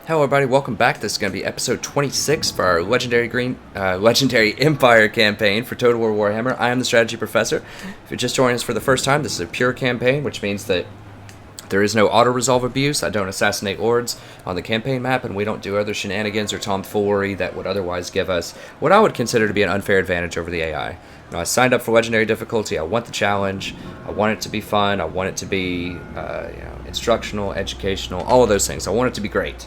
Hello, everybody. Welcome back. This is going to be episode 26 for our legendary Empire campaign for Total War Warhammer. I am the strategy professor. If you're just joining us for the first time, this is a pure campaign, which means that there is no auto-resolve abuse. I don't assassinate lords on the campaign map, and we don't do other shenanigans or tomfoolery that would otherwise give us what I would consider to be an unfair advantage over the AI. I signed up for legendary difficulty. I want the challenge. I want it to be fun. I want it to be instructional, educational, all of those things. I want it to be great.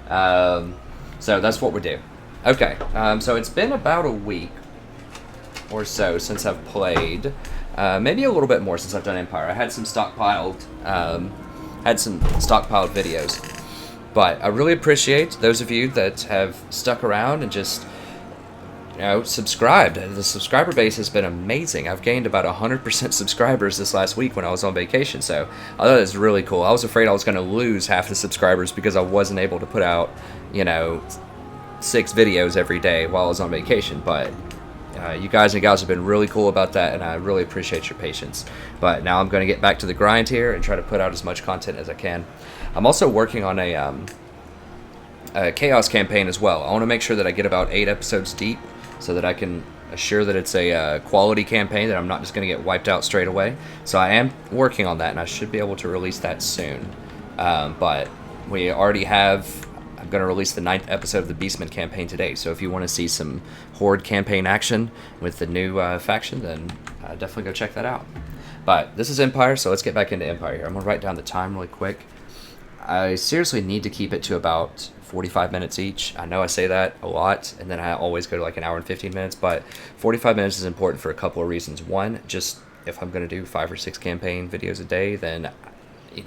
So that's what we do. Okay, so it's been about a week or so since I've played. Maybe a little bit more since I've done Empire. I had some stockpiled videos, but I really appreciate those of you that have stuck around and just subscribed. The subscriber base has been amazing. I've gained about 100% subscribers this last week when I was on vacation, so I thought it was really cool. I was afraid I was going to lose half the subscribers because I wasn't able to put out 6 videos every day while I was on vacation, but you guys and gals have been really cool about that, and I really appreciate your patience. But now I'm going to get back to the grind here and try to put out as much content as I can. I'm also working on a Chaos campaign as well. I want to make sure that I get about 8 episodes deep so that I can assure that it's a quality campaign, that I'm not just going to get wiped out straight away. So I am working on that, and I should be able to release that soon. But we already have... I'm going to release the 9th episode of the Beastman campaign today, so if you want to see some Horde campaign action with the new faction, then definitely go check that out. But this is Empire, so let's get back into Empire here. I'm going to write down the time really quick. I seriously need to keep it to about 45 minutes each. I know I say that a lot, and then I always go to like an hour and 15 minutes, but 45 minutes is important for a couple of reasons. One, just if I'm going to do 5 or 6 campaign videos a day, then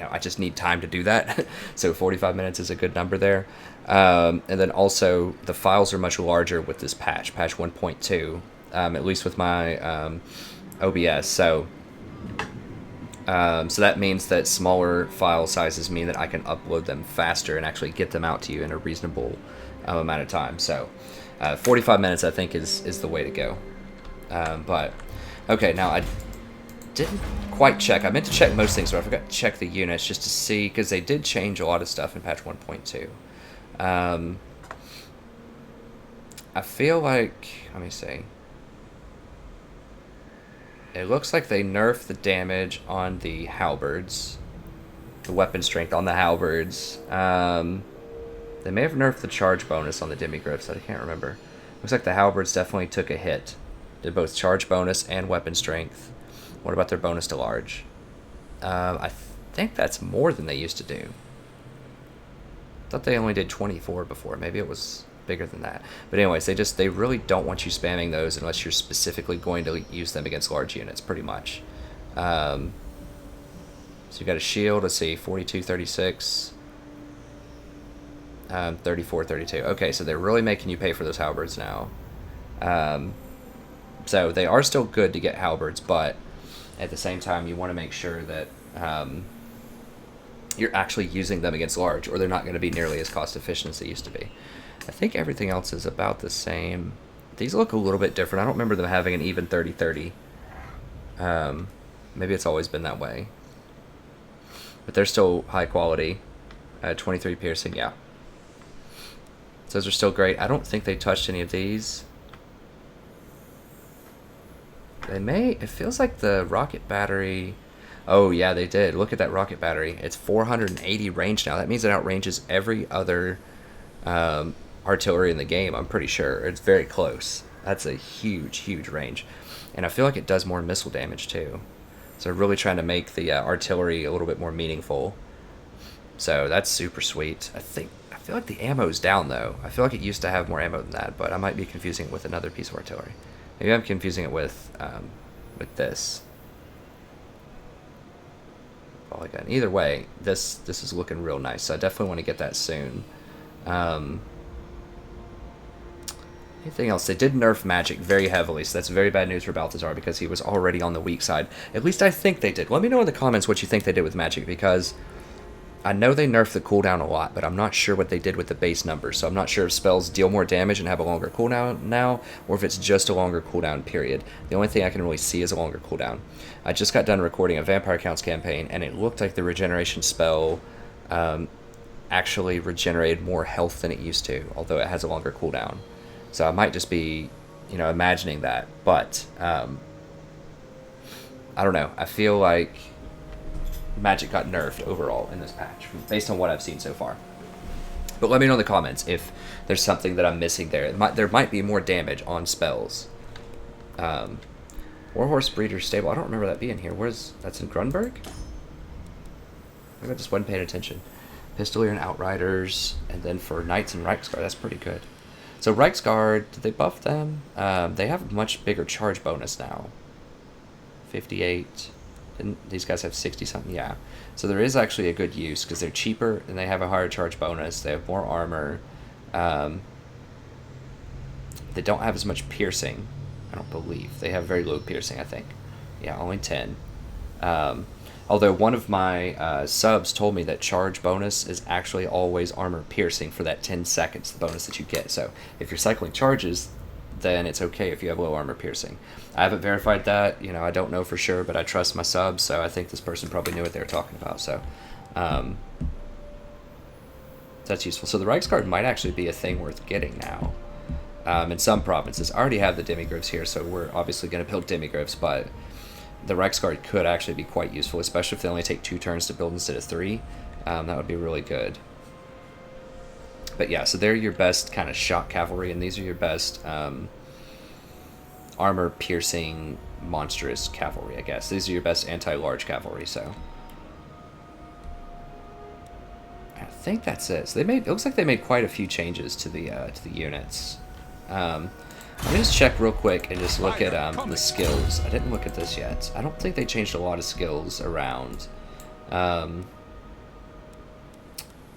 I just need time to do that. So 45 minutes is a good number there. And then also the files are much larger with this patch 1.2, at least with my OBS. So that means that smaller file sizes mean that I can upload them faster and actually get them out to you in a reasonable amount of time. So 45 minutes I think is the way to go. But okay, now I didn't quite check. I meant to check most things, but I forgot to check the units just to see, because they did change a lot of stuff in patch 1.2. I feel like, let me see. It looks like they nerfed the damage on the halberds, the weapon strength on the halberds. They may have nerfed the charge bonus on the demigriffs. I can't remember. Looks like the halberds definitely took a hit. Did both charge bonus and weapon strength. What about their bonus to large? I think that's more than they used to do. I thought they only did 24 before. Maybe it was bigger than that. But anyways, they really don't want you spamming those unless you're specifically going to use them against large units, pretty much. So you got a shield, let's see, 42, 36, 34, 32. Okay, so they're really making you pay for those halberds now. So they are still good to get halberds, but at the same time, you want to make sure that you're actually using them against large, or they're not going to be nearly as cost efficient as they used to be. I think everything else is about the same. These look a little bit different. I don't remember them having an even 30-30. Maybe it's always been that way. But they're still high quality. 23 piercing, yeah. So those are still great. I don't think they touched any of these. They may. It feels like the rocket battery. Oh yeah, they did. Look at that rocket battery. It's 480 range now. That means it outranges every other artillery in the game. I'm pretty sure it's very close. That's a huge range, and I feel like it does more missile damage too. So really trying to make the artillery a little bit more meaningful. So that's super sweet. I feel like the ammo's down though. I feel like it used to have more ammo than that, but I might be confusing it with another piece of artillery. Maybe I'm confusing it with this. All again. Either way, this is looking real nice. So I definitely want to get that soon. Anything else? They did nerf magic very heavily, so that's very bad news for Balthazar because he was already on the weak side. At least I think they did. Let me know in the comments what you think they did with magic, because I know they nerfed the cooldown a lot, but I'm not sure what they did with the base numbers. So I'm not sure if spells deal more damage and have a longer cooldown now, or if it's just a longer cooldown period. The only thing I can really see is a longer cooldown. I just got done recording a Vampire Counts campaign, and it looked like the regeneration spell actually regenerated more health than it used to, although it has a longer cooldown. So I might just be, imagining that. But I don't know. I feel like magic got nerfed overall in this patch, based on what I've seen so far. But let me know in the comments if there's something that I'm missing there. There might be more damage on spells. Warhorse Breeder Stable. I don't remember that being here. That's in Grunberg? Maybe I just wasn't paying attention. Pistolier and Outriders. And then for Knights and Reiksguard, that's pretty good. So Reiksguard, did they buff them? They have a much bigger charge bonus now. 58. Didn't these guys have 60-something? Yeah. So there is actually a good use because they're cheaper and they have a higher charge bonus. They have more armor. They don't have as much piercing, I don't believe. They have very low piercing, I think. Yeah, only 10. Although one of my subs told me that charge bonus is actually always armor piercing for that 10 seconds, the bonus that you get. So if you're cycling charges, then it's okay if you have low armor piercing. I haven't verified that. I don't know for sure, but I trust my subs, so I think this person probably knew what they were talking about. So that's useful. So the Reiksguard might actually be a thing worth getting now. In some provinces. I already have the Demigryphs here, so we're obviously going to build Demigryphs, but the Reiksguard could actually be quite useful, especially if they only take 2 turns to build instead of 3. That would be really good. But yeah, so they're your best kind of shock cavalry, and these are your best armor-piercing, monstrous cavalry, I guess. These are your best anti-large cavalry, so... I think that's it. So it looks like they made quite a few changes to the units. Let me just check real quick and just look at the skills. I didn't look at this yet. I don't think they changed a lot of skills around.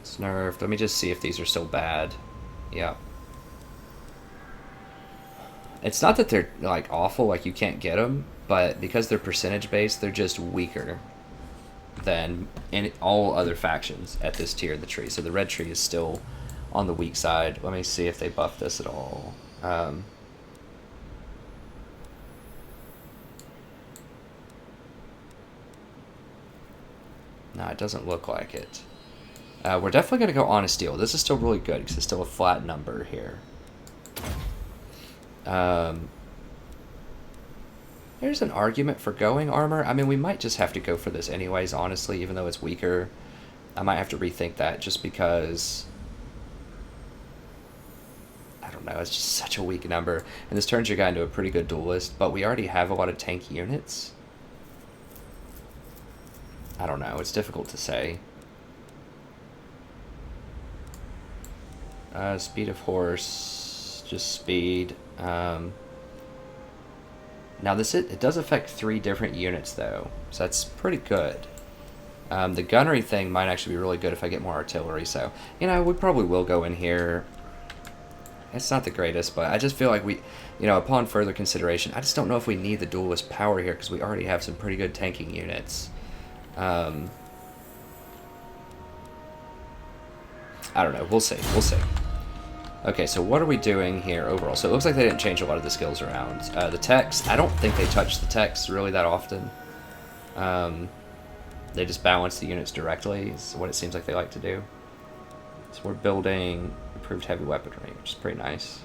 It's nerfed. Let me just see if these are still bad. Yeah. It's not that they're like awful, like you can't get them, but because they're percentage based, they're just weaker than in all other factions at this tier of the tree. So the red tree is still on the weak side. Let me see if they buff this at all. No, it doesn't look like it. We're definitely going to go Honest Steel. This is still really good because it's still a flat number here. There's an argument for going armor. I mean, we might just have to go for this anyways, honestly, even though it's weaker. I might have to rethink that just because... I don't know, it's just such a weak number. And this turns your guy into a pretty good duelist, but we already have a lot of tank units. I don't know, it's difficult to say. Speed of horse, just speed. Now it does affect 3 different units though, so that's pretty good. The gunnery thing might actually be really good if I get more artillery, so, we probably will go in here. It's not the greatest, but I just feel like we, upon further consideration, I just don't know if we need the duelist power here because we already have some pretty good tanking units. I don't know, we'll see. Okay, so what are we doing here overall? So it looks like they didn't change a lot of the skills around. The text, I don't think they touch the text really that often. They just balance the units directly, is what it seems like they like to do. So we're building improved heavy weaponry, which is pretty nice.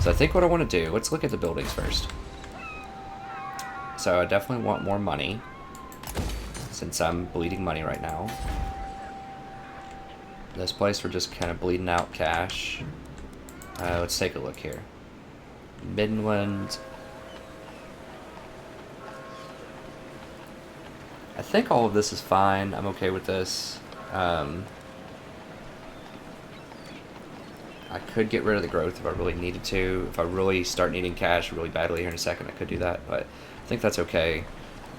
So I think what I want to do, let's look at the buildings first. So I definitely want more money, since I'm bleeding money right now. This place we're just kind of bleeding out cash. Let's take a look here. Midland. I think all of this is fine. I'm okay with this. I could get rid of the growth if I really needed to. If I really start needing cash really badly here in a second, I could do that, but I think that's okay.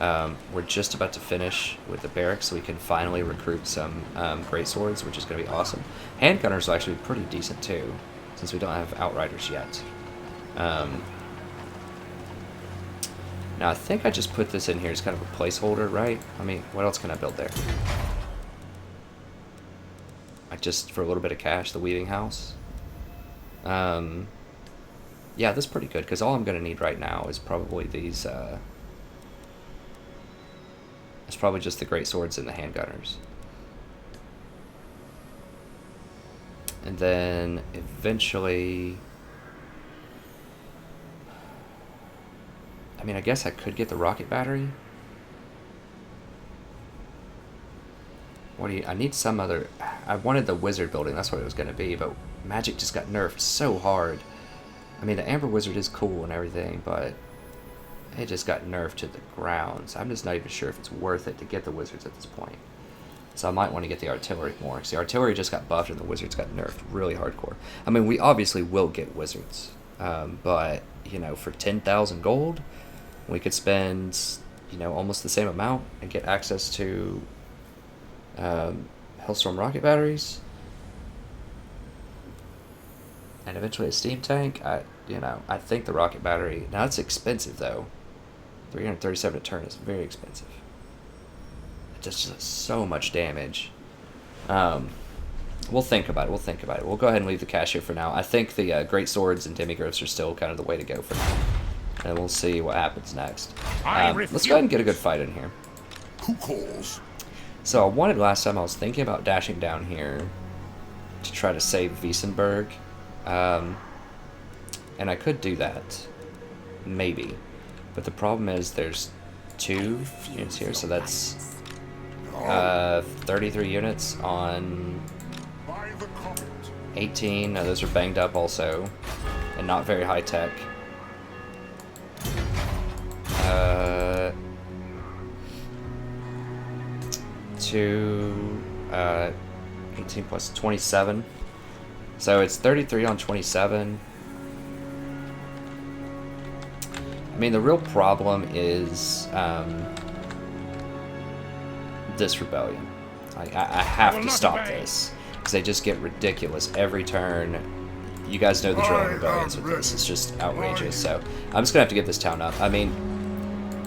We're just about to finish with the barracks, so we can finally recruit some great swords, which is going to be awesome. Handgunners will actually be pretty decent too, since we don't have outriders yet. Now I think I just put this in here as kind of a placeholder, right? I mean, what else can I build there? Like just for a little bit of cash, the weaving house. Yeah, this is pretty good, because all I'm going to need right now is probably these... it's probably just the great swords and the handgunners. And then eventually... I mean, I guess I could get the rocket battery. What do you... I need some other... I wanted the wizard building, that's what it was going to be, but magic just got nerfed so hard. I mean, the Amber Wizard is cool and everything, but it just got nerfed to the ground. So I'm just not even sure if it's worth it to get the wizards at this point. So I might want to get the artillery more, because the artillery just got buffed and the wizards got nerfed really hardcore. I mean, we obviously will get wizards, but, you know, for 10,000 gold, we could spend, you know, almost the same amount and get access to Hellstorm rocket batteries. And eventually a steam tank. I think the rocket battery... Now, it's expensive, though. 337 a turn is very expensive. It does so much damage. We'll think about it. We'll go ahead and leave the cash here for now. I think the Great Swords and Demigrifts are still kind of the way to go for now. And we'll see what happens next. Let's go ahead and get a good fight in here. Who calls? So I wanted last time, I was thinking about dashing down here to try to save Wiesenberg. And I could do that. Maybe. But the problem is there's 2 units here, so that's 33 units on 18. Now, those are banged up also, and not very high tech. 18 plus 27. So it's 33 on 27. I mean, the real problem is this rebellion. I have to stop this, because they just get ridiculous every turn. You guys know the drill in rebellions with this. It's just outrageous. So I'm just going to have to give this town up. I mean,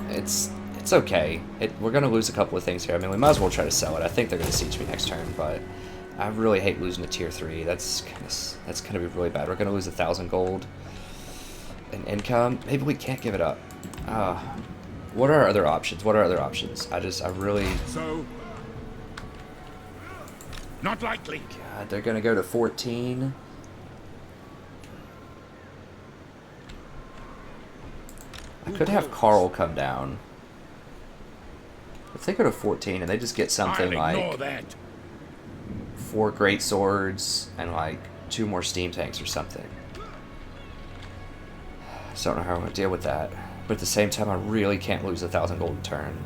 it's okay. We're going to lose a couple of things here. I mean, we might as well try to sell it. I think they're going to siege me next turn, but I really hate losing to tier 3. That's going to be really bad. We're going to lose 1,000 gold in income. Maybe we can't give it up. What are our other options? I really... So, not likely. God, they're going to go to 14. I could have Carl come down. If they go to 14 and they just get something like 4 great swords and like 2 more steam tanks or something. So I don't know how I'm going to deal with that. But at the same time, I really can't lose 1,000 gold a turn.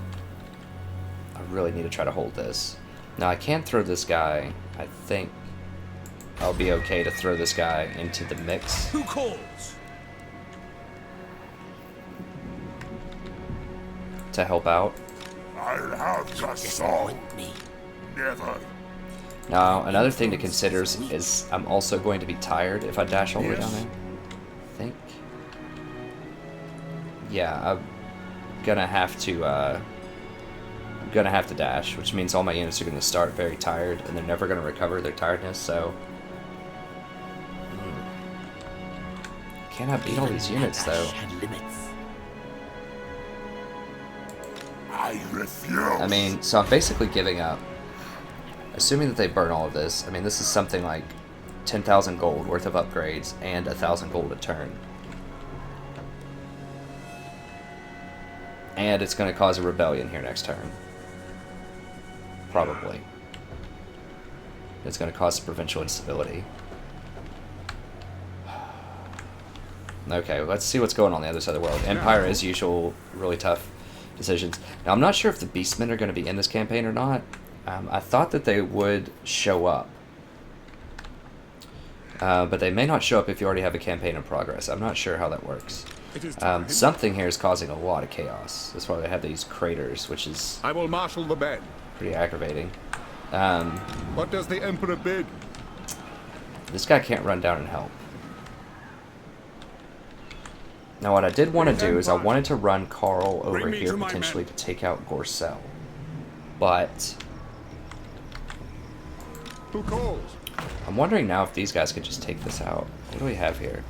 I really need to try to hold this. Now, I can throw this guy. I think I'll be okay to throw this guy into the mix. Who calls? To help out. I'll have to solve me. Never. Now, another thing to consider is I'm also going to be tired if I dash all the way down there. I think. Yeah, I'm gonna have to dash, which means all my units are gonna start very tired, and they're never gonna recover their tiredness. So, can I beat all these units though? I refuse. I mean, so I'm basically giving up. Assuming that they burn all of this, I mean, this is something like 10,000 gold worth of upgrades and 1,000 gold a turn. And it's going to cause a rebellion here next turn. Probably. It's going to cause provincial instability. Okay, let's see what's going on the other side of the world. Empire, as usual, really tough decisions. Now, I'm not sure if the Beastmen are going to be in this campaign or not. I thought that they would show up. But they may not show up if you already have a campaign in progress. I'm not sure how that works. Something here is causing a lot of chaos. That's why they have these craters, which is... I will marshal the men. Pretty aggravating. What does the Emperor bid? This guy can't run down and help. Now, what I did want to do is I wanted to run Carl over here potentially to take out Gorcel. But... Who calls? I'm wondering now if these guys could just take this out. What do we have here?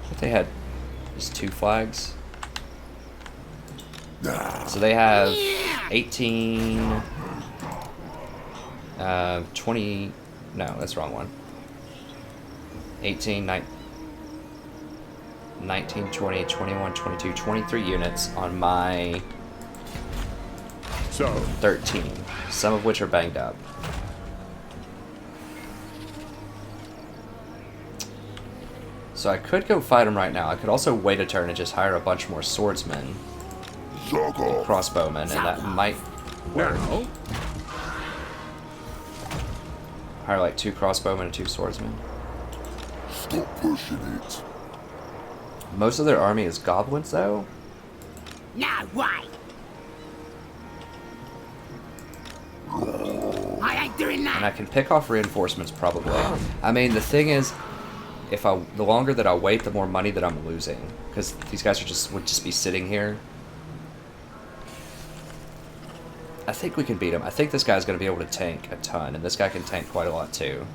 I thought they had just 2 flags. So they have 18... 20... No, that's the wrong one. 18, 19, 20, 21, 22, 23 units on my So, 13, some of which are banged up. So I could go fight him right now. I could also wait a turn and just hire a bunch more swordsmen, Zoggle. crossbowmen, and that might work. Now, Hire like 2 crossbowmen and 2 swordsmen. stop pushing it. Most of their army is goblins, though. No way! I ain't doing And that! I can pick off reinforcements, probably. I mean, the thing is, the longer that I wait, the more money that I'm losing. Because these guys would just be sitting here. I think we can beat him. I think this guy's going to be able to tank a ton, and this guy can tank quite a lot, too.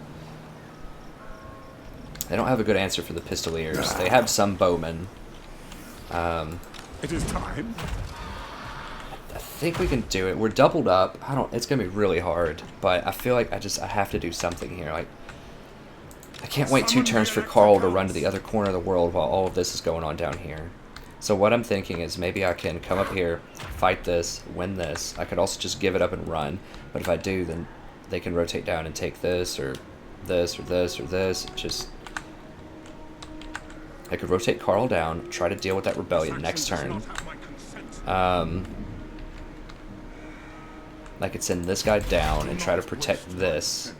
They don't have a good answer for the pistoliers. They have some bowmen. It is time. I think we can do it. We're doubled up. It's going to be really hard, but I feel like I have to do something here. Like, I can't wait 2 turns for Carl to run to the other corner of the world while all of this is going on down here. So what I'm thinking is maybe I can come up here, fight this, win this. I could also just give it up and run, but if I do, then they can rotate down and take this, or this, or this, or this. I could rotate Carl down, try to deal with that rebellion next turn. I could send this guy down and try to protect this.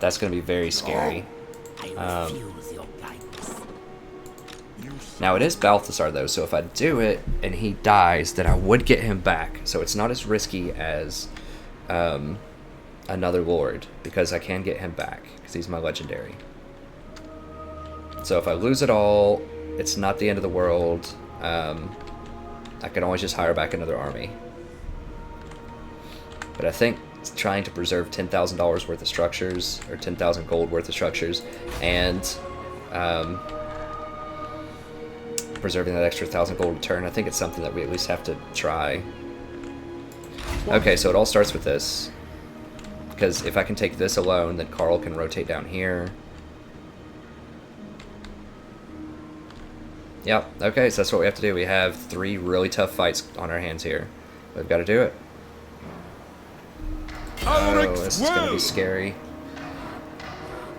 That's going to be very scary. I refuse your guidance. Now, it is Balthasar, though, so if I do it and he dies, then I would get him back. So it's not as risky as another Lord, because I can get him back, because he's my legendary. So if I lose it all, it's not the end of the world. I can always just hire back another army. But I think trying to preserve $10,000 worth of structures, or 10,000 gold worth of structures, and preserving that extra 1,000 gold return, I think it's something that we at least have to try. Okay, so it all starts with this. Because if I can take this alone, then Carl can rotate down here. Yep, okay, so that's what we have to do. We have 3 really tough fights on our hands here. We've got to do it. Oh, this is going to be scary.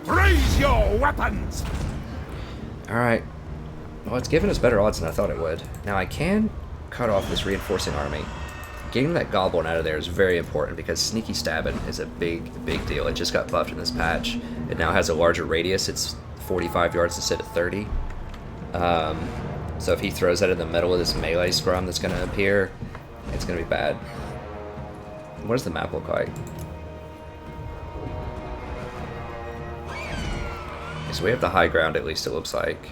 Raise your weapons. Alright. Well, it's given us better odds than I thought it would. Now, I can cut off this reinforcing army. Getting that goblin out of there is very important, because sneaky stabbing is a big deal. It just got buffed in this patch. It now has a larger radius. It's 45 yards instead of 30. So if he throws that in the middle of this melee scrum that's going to appear, it's going to be bad. What does the map look like? So we have the high ground, at least it looks like.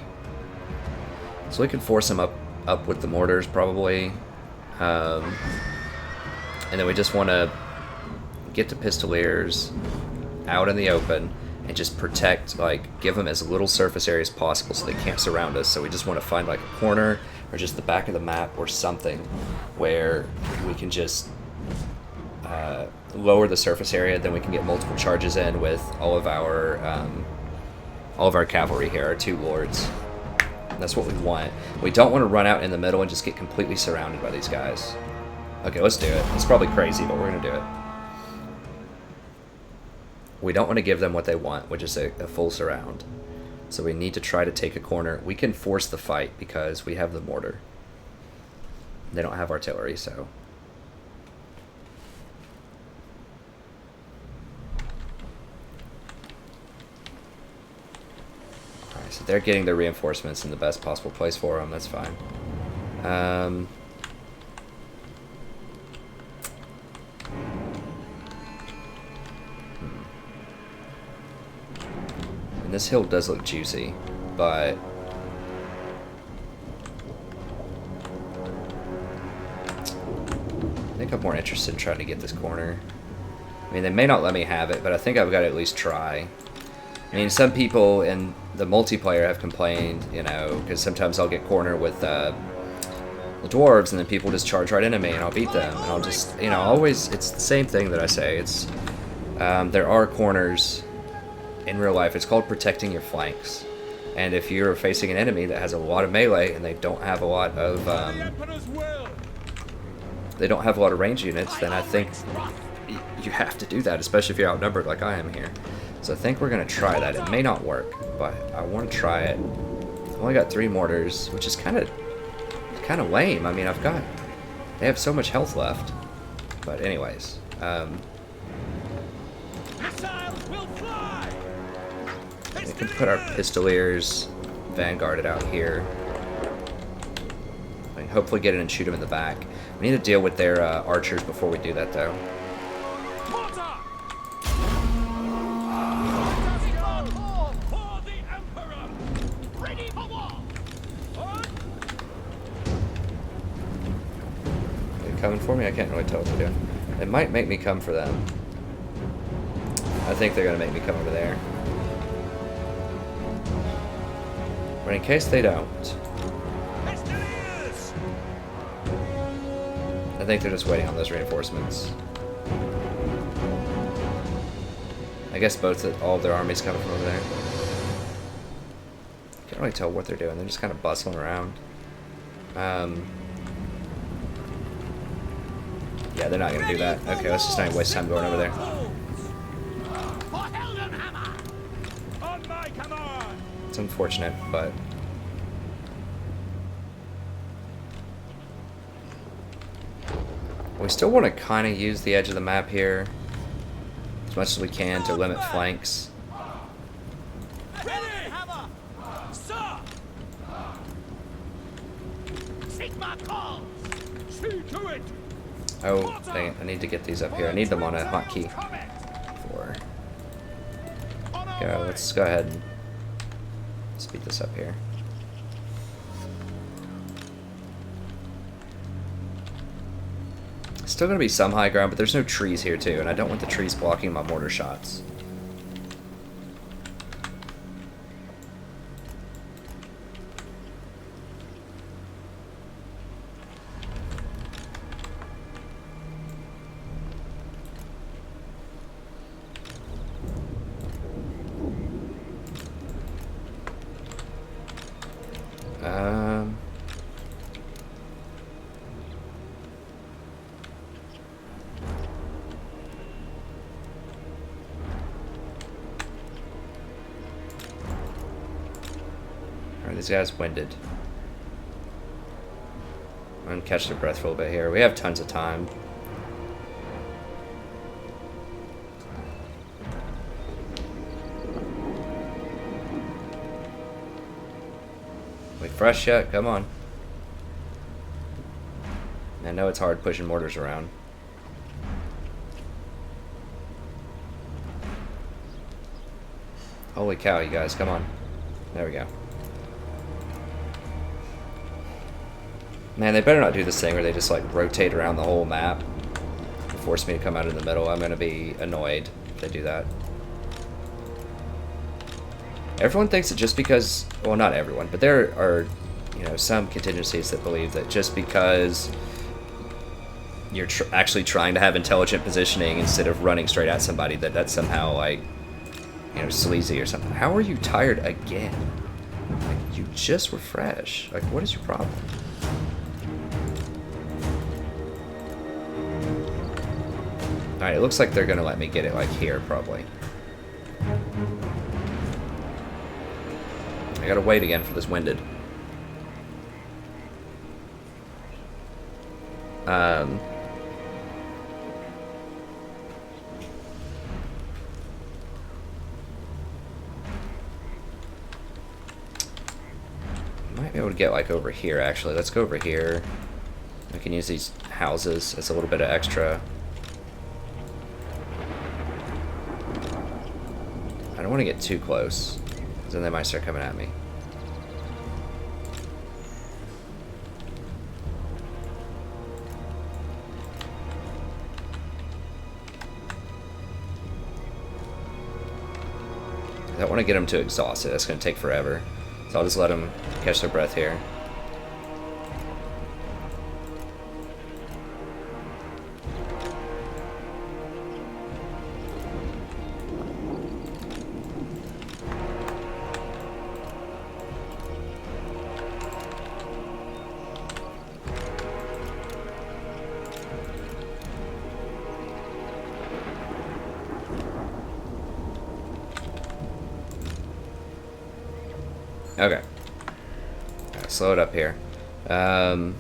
So we can force him up with the mortars, probably. And then we just want to get the pistoliers out in the open and just protect, like, give them as little surface area as possible so they can't surround us. So we just want to find, like, a corner or just the back of the map or something where we can just lower the surface area. Then we can get multiple charges in with all of our cavalry here, our 2 lords. That's what we want. We don't want to run out in the middle and just get completely surrounded by these guys. Okay, let's do it. It's probably crazy, but we're going to do it. We don't want to give them what they want, which is a full surround. So we need to try to take a corner. We can force the fight because we have the mortar. They don't have artillery, so... Alright, so they're getting their reinforcements in the best possible place for them. That's fine. And this hill does look juicy, but... I think I'm more interested in trying to get this corner. I mean, they may not let me have it, but I think I've got to at least try. I mean, some people in the multiplayer have complained, you know, because sometimes I'll get corner with the dwarves, and then people just charge right into me, and I'll beat them, and I'll just, you know, always, it's the same thing that I say. It's, there are corners in real life, it's called protecting your flanks. And if you're facing an enemy that has a lot of melee and they don't have a lot of range units, then I think you have to do that, especially if you're outnumbered like I am here. So I think we're gonna try that. It may not work, but I want to try it. I've only got 3 mortars, which is kind of lame. I mean, they have so much health left. But anyways, we can put our pistoliers vanguarded out here. I can hopefully get in and shoot them in the back. We need to deal with their archers before we do that, though. They're coming for me? I can't really tell what they're doing. They might make me come for them. I think they're going to make me come over there. But in case they don't, I think they're just waiting on those reinforcements. I guess all of their armies coming from over there. Can't really tell what they're doing. They're just kind of bustling around. Yeah, they're not going to do that. Okay, let's just not even waste time going over there. It's unfortunate, but we still want to kind of use the edge of the map here as much as we can to limit flanks. Oh, dang it. I need to get these up here. I need them on a hotkey. Let's go ahead and speed this up here. Still going to be some high ground, but there's no trees here too, and I don't want the trees blocking my mortar shots. These guys winded. I'm gonna catch their breath for a little bit here. We have tons of time. We fresh yet? Come on. I know it's hard pushing mortars around. Holy cow, you guys, come on. There we go. Man, they better not do this thing where they just like rotate around the whole map and force me to come out in the middle. I'm gonna be annoyed if they do that. Everyone thinks that just because, well, not everyone, but there are, some contingencies that believe that just because you're actually trying to have intelligent positioning instead of running straight at somebody, that's somehow like, sleazy or something. How are you tired again? Like, you just refresh. Like, what is your problem? Alright, it looks like they're gonna let me get it like here, probably. I gotta wait again for this winded. Might be able to get like over here, actually. Let's go over here. We can use these houses as a little bit of extra. I don't want to get too close, because then they might start coming at me. I don't want to get them too exhausted. That's going to take forever. So I'll just let them catch their breath here. Okay. Slow it up here. We serve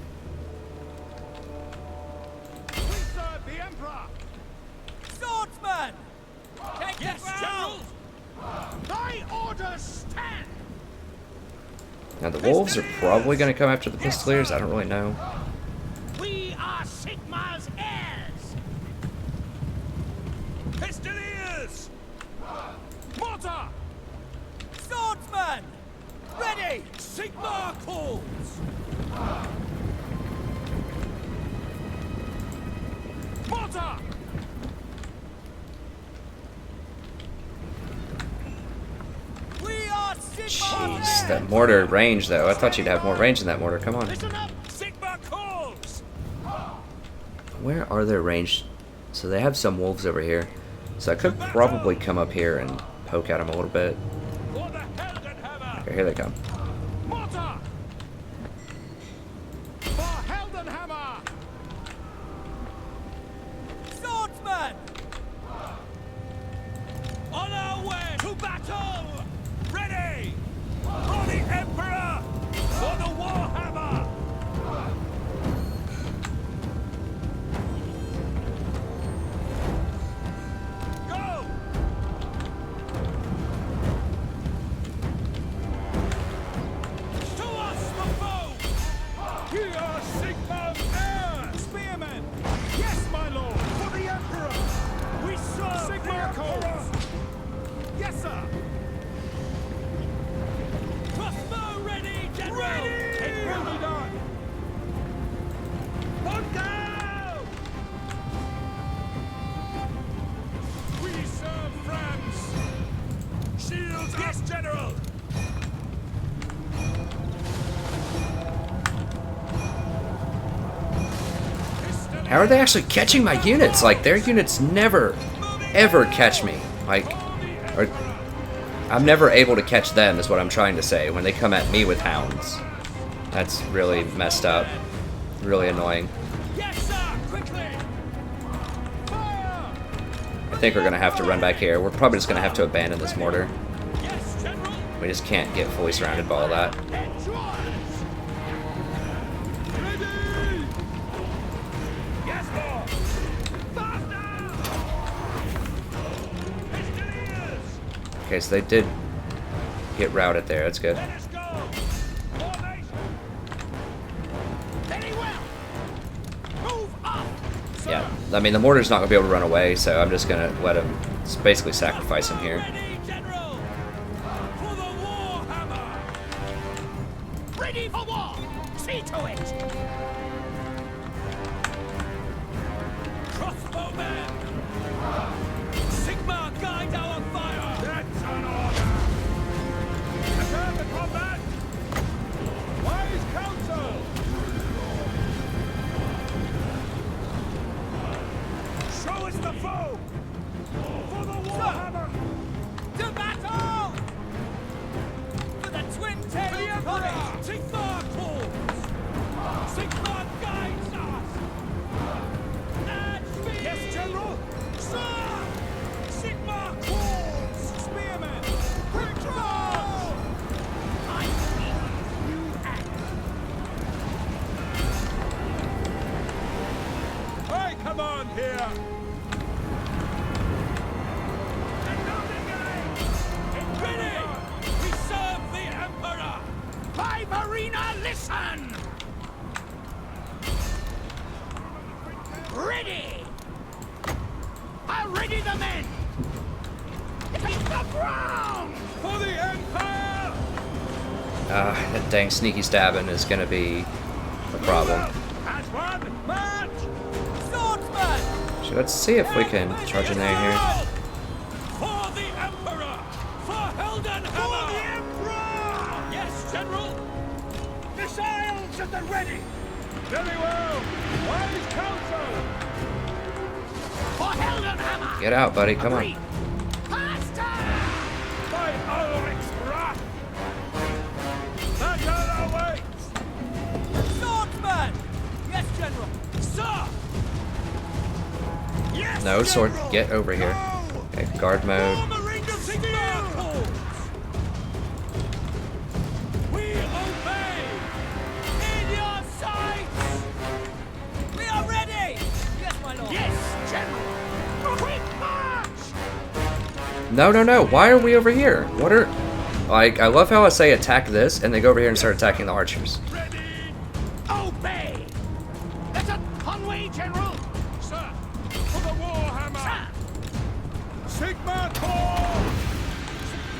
the Emperor! Swordsman! Take yes, the ground! Thy orders stand! Now the wolves are probably going to come after the pistoliers. I don't really know. We are Sigmar's heirs! Pistoliers! Mortar! Swordsman! Ready! Sigmar calls! Mortar! We are Sigmar's Jeez, heirs! that mortar range though. I thought you'd have more range in that mortar. Come on. Listen up! Sigmar calls! Where are their range? So they have some wolves over here. So I could probably come up here and poke at them a little bit. For the Heldenhammer! Okay, here they come. Mortar! For Heldenhammer! Swordsman! On our way to battle! Ready! For the Emperor! For the Warhammer! Go! To us the foe! We are Sigmar's heirs! Spearmen! Yes, my lord! For the Emperor! We serve Sigmar calls! Yes, sir! Crossbow ready, General! Ready! It will be done! On down! We serve France! Shields yes, General! How are they actually catching my units? Like, their units never, ever catch me. Like, or I'm never able to catch them, is what I'm trying to say, when they come at me with hounds. That's really messed up. Really annoying. Yes, sir! Quickly! Fire! I think we're going to have to run back here. We're probably just going to have to abandon this mortar. Yes, General! We just can't get fully surrounded by all that. It's yours! Ready! Yes, Lord! Faster! Pistoliers! Okay, so they did get routed there. That's good. Let us go! Formation! Very well! Move up! Sir! Yeah, I mean, the mortar's not going to be able to run away, so I'm just going to let him, basically sacrifice him here. Ready, General! For the Warhammer! Ready for war! See to it! Crossbowmen! Sigmar guide our fire! That's an order! Prepare the combat! Wise counsel! Show us the foe! For the Warhammer! To battle! For the twin-tailed colors! Sigmar calls! Sigmar guides us! And speed! Yes, General! Sir! Sigmar calls! Spearmen! Control! I need you act! I command here! Ready! We serve the Emperor! By Marina, listen! Ready! I'll ready the men! Take the ground! For the Empire! That dang sneaky stabbing is going to be a problem. As one, march! Swordsman! So let's see if we can charge in there here. For the Emperor! For Heldenhammer! For the Emperor! Yes, General! Missiles at the ready! Very well! Wise counsel! For Heldenhammer! Get out, buddy. Come on. Faster! By Ulrich's wrath! Battle awaits! Swordsman! Yes, General! Sir! Yes, No, sword. General! Get over here. Okay, guard mode. No, no, no. Why are we over here? What are... Like, I love how I say attack this, and they go over here and start attacking the archers. Ready! Obey! That's a Conway, General! Sir! For the Warhammer! Sir! Sigma Corps!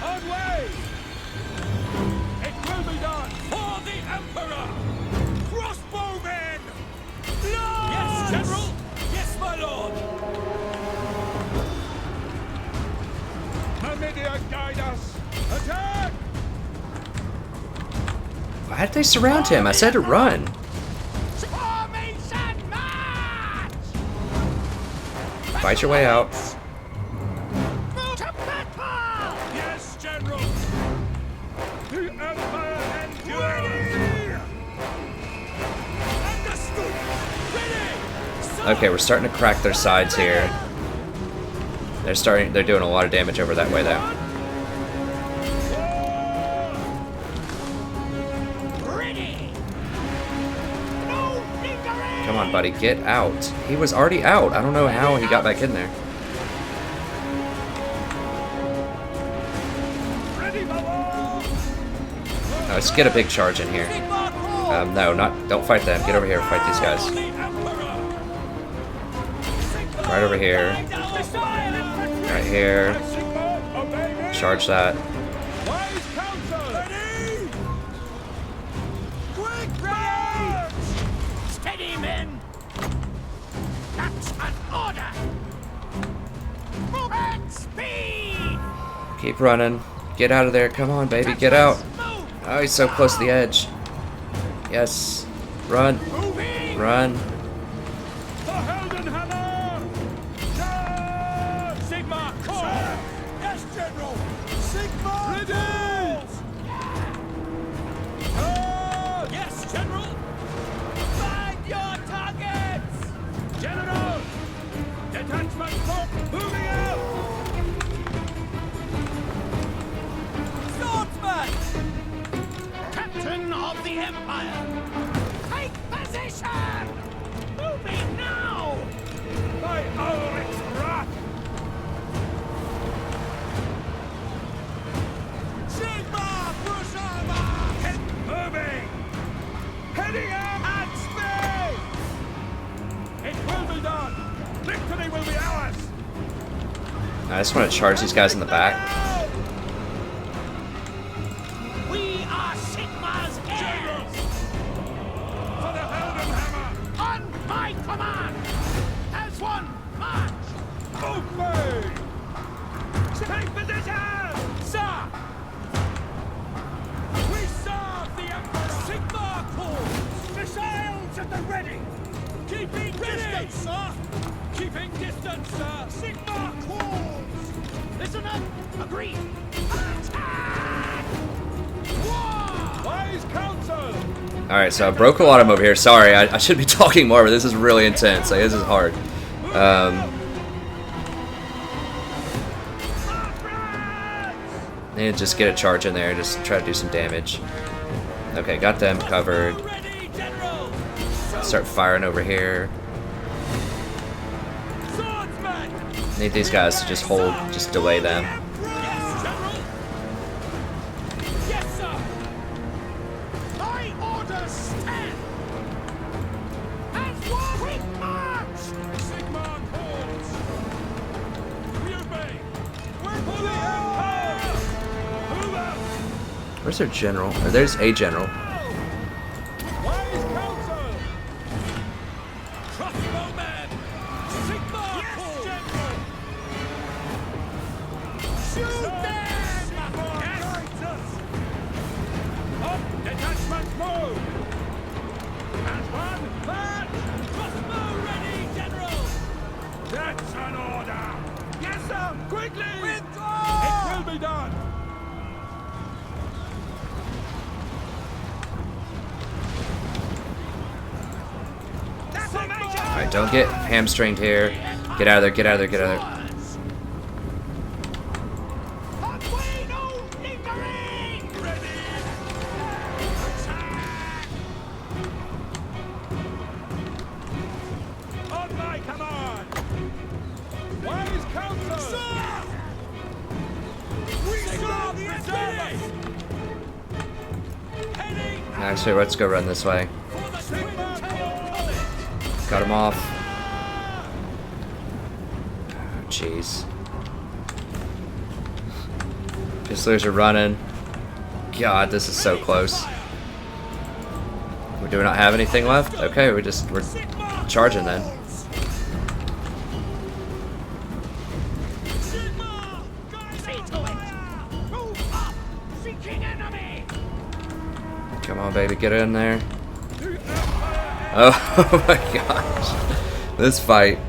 On way! It will be done! For the Emperor! Crossbowmen! Yes, General! Yes, my lord! Numidia, guide us! Attack! Why did they surround him? I said to run. Formation march! Fight your way out. Move to battle! Yes, General! The Empire endures! Understood! Ready! Okay, we're starting to crack their sides here. They're doing a lot of damage over that way though. Ready! No lingering! Come on, buddy, get out. He was already out. I don't know how he got back in there. Ready, Bubba! Let's get a big charge in here. No, don't fight them. Get over here, fight these guys. Right over here. Right here. Charge that. Wise counsel! Ready! Quick march! Steady, men! That's an order! Move at speed! Keep running. Get out of there. Come on, baby, get out. Move! Oh, he's so close to the edge. Yes. Run. Moving! Run. The Heldenhammer! Charge! Sigma Corps! Yes, General! Sigma Ready! Yes, General! Find your targets! General! Detachment Corps moving out! Swordsman! Captain of the Empire! Take position! Moving now! By Ulrich's wrath! Sigma Crusader! Keep moving! Heading out at speed! It will be done! Victory will be ours! I just want to charge these guys in the back. We are Sigma's heirs! For the Heldenhammer! On my command! As one, march! Obey! Take position! Sir! We serve the Emperor! Sigma Corps! Missiles at the ready! Keeping distance, sir! Keeping distance, sir! Sigma Corps! Listen up! Agreed! Attack! War! Wise counsel! Alright, so I broke a lot of them over here. Sorry, I should be talking more, but this is really intense. Like, this is hard. Need to just get a charge in there, just try to do some damage. Okay, got them covered. Ready, General! Start firing over here. Swordsman! Need these guys to just hold, just delay them. Yes, General! Yes, sir! My orders stand! As one, quick march! Sigma Corps! We obey! We're for the Empire! Move out! Where's their general? Oh, there's a general. Wise counsel! Crossbowmen! Sigma Corps! General! Shoot them! Guides us! Up! Detachment move! And one, march! Crossbow ready, General! That's an order! Yes, sir! Quickly! Withdraw! It will be done! Alright, don't get hamstringed here. Get out of there, get out of there, get out of there. Conway, no lingering! Ready! Attack! On my command! Wise counsel! Sir! enemy! Heading Actually, let's go run this way. for the Sigma College! Cut him off. Oh, jeez. Pistols are running. God, this is so close. We do not have anything left? Okay, we're charging then. Sigma! See to it! Move up! Seeking enemy! Come on, baby, get in there. Oh my gosh. This fight.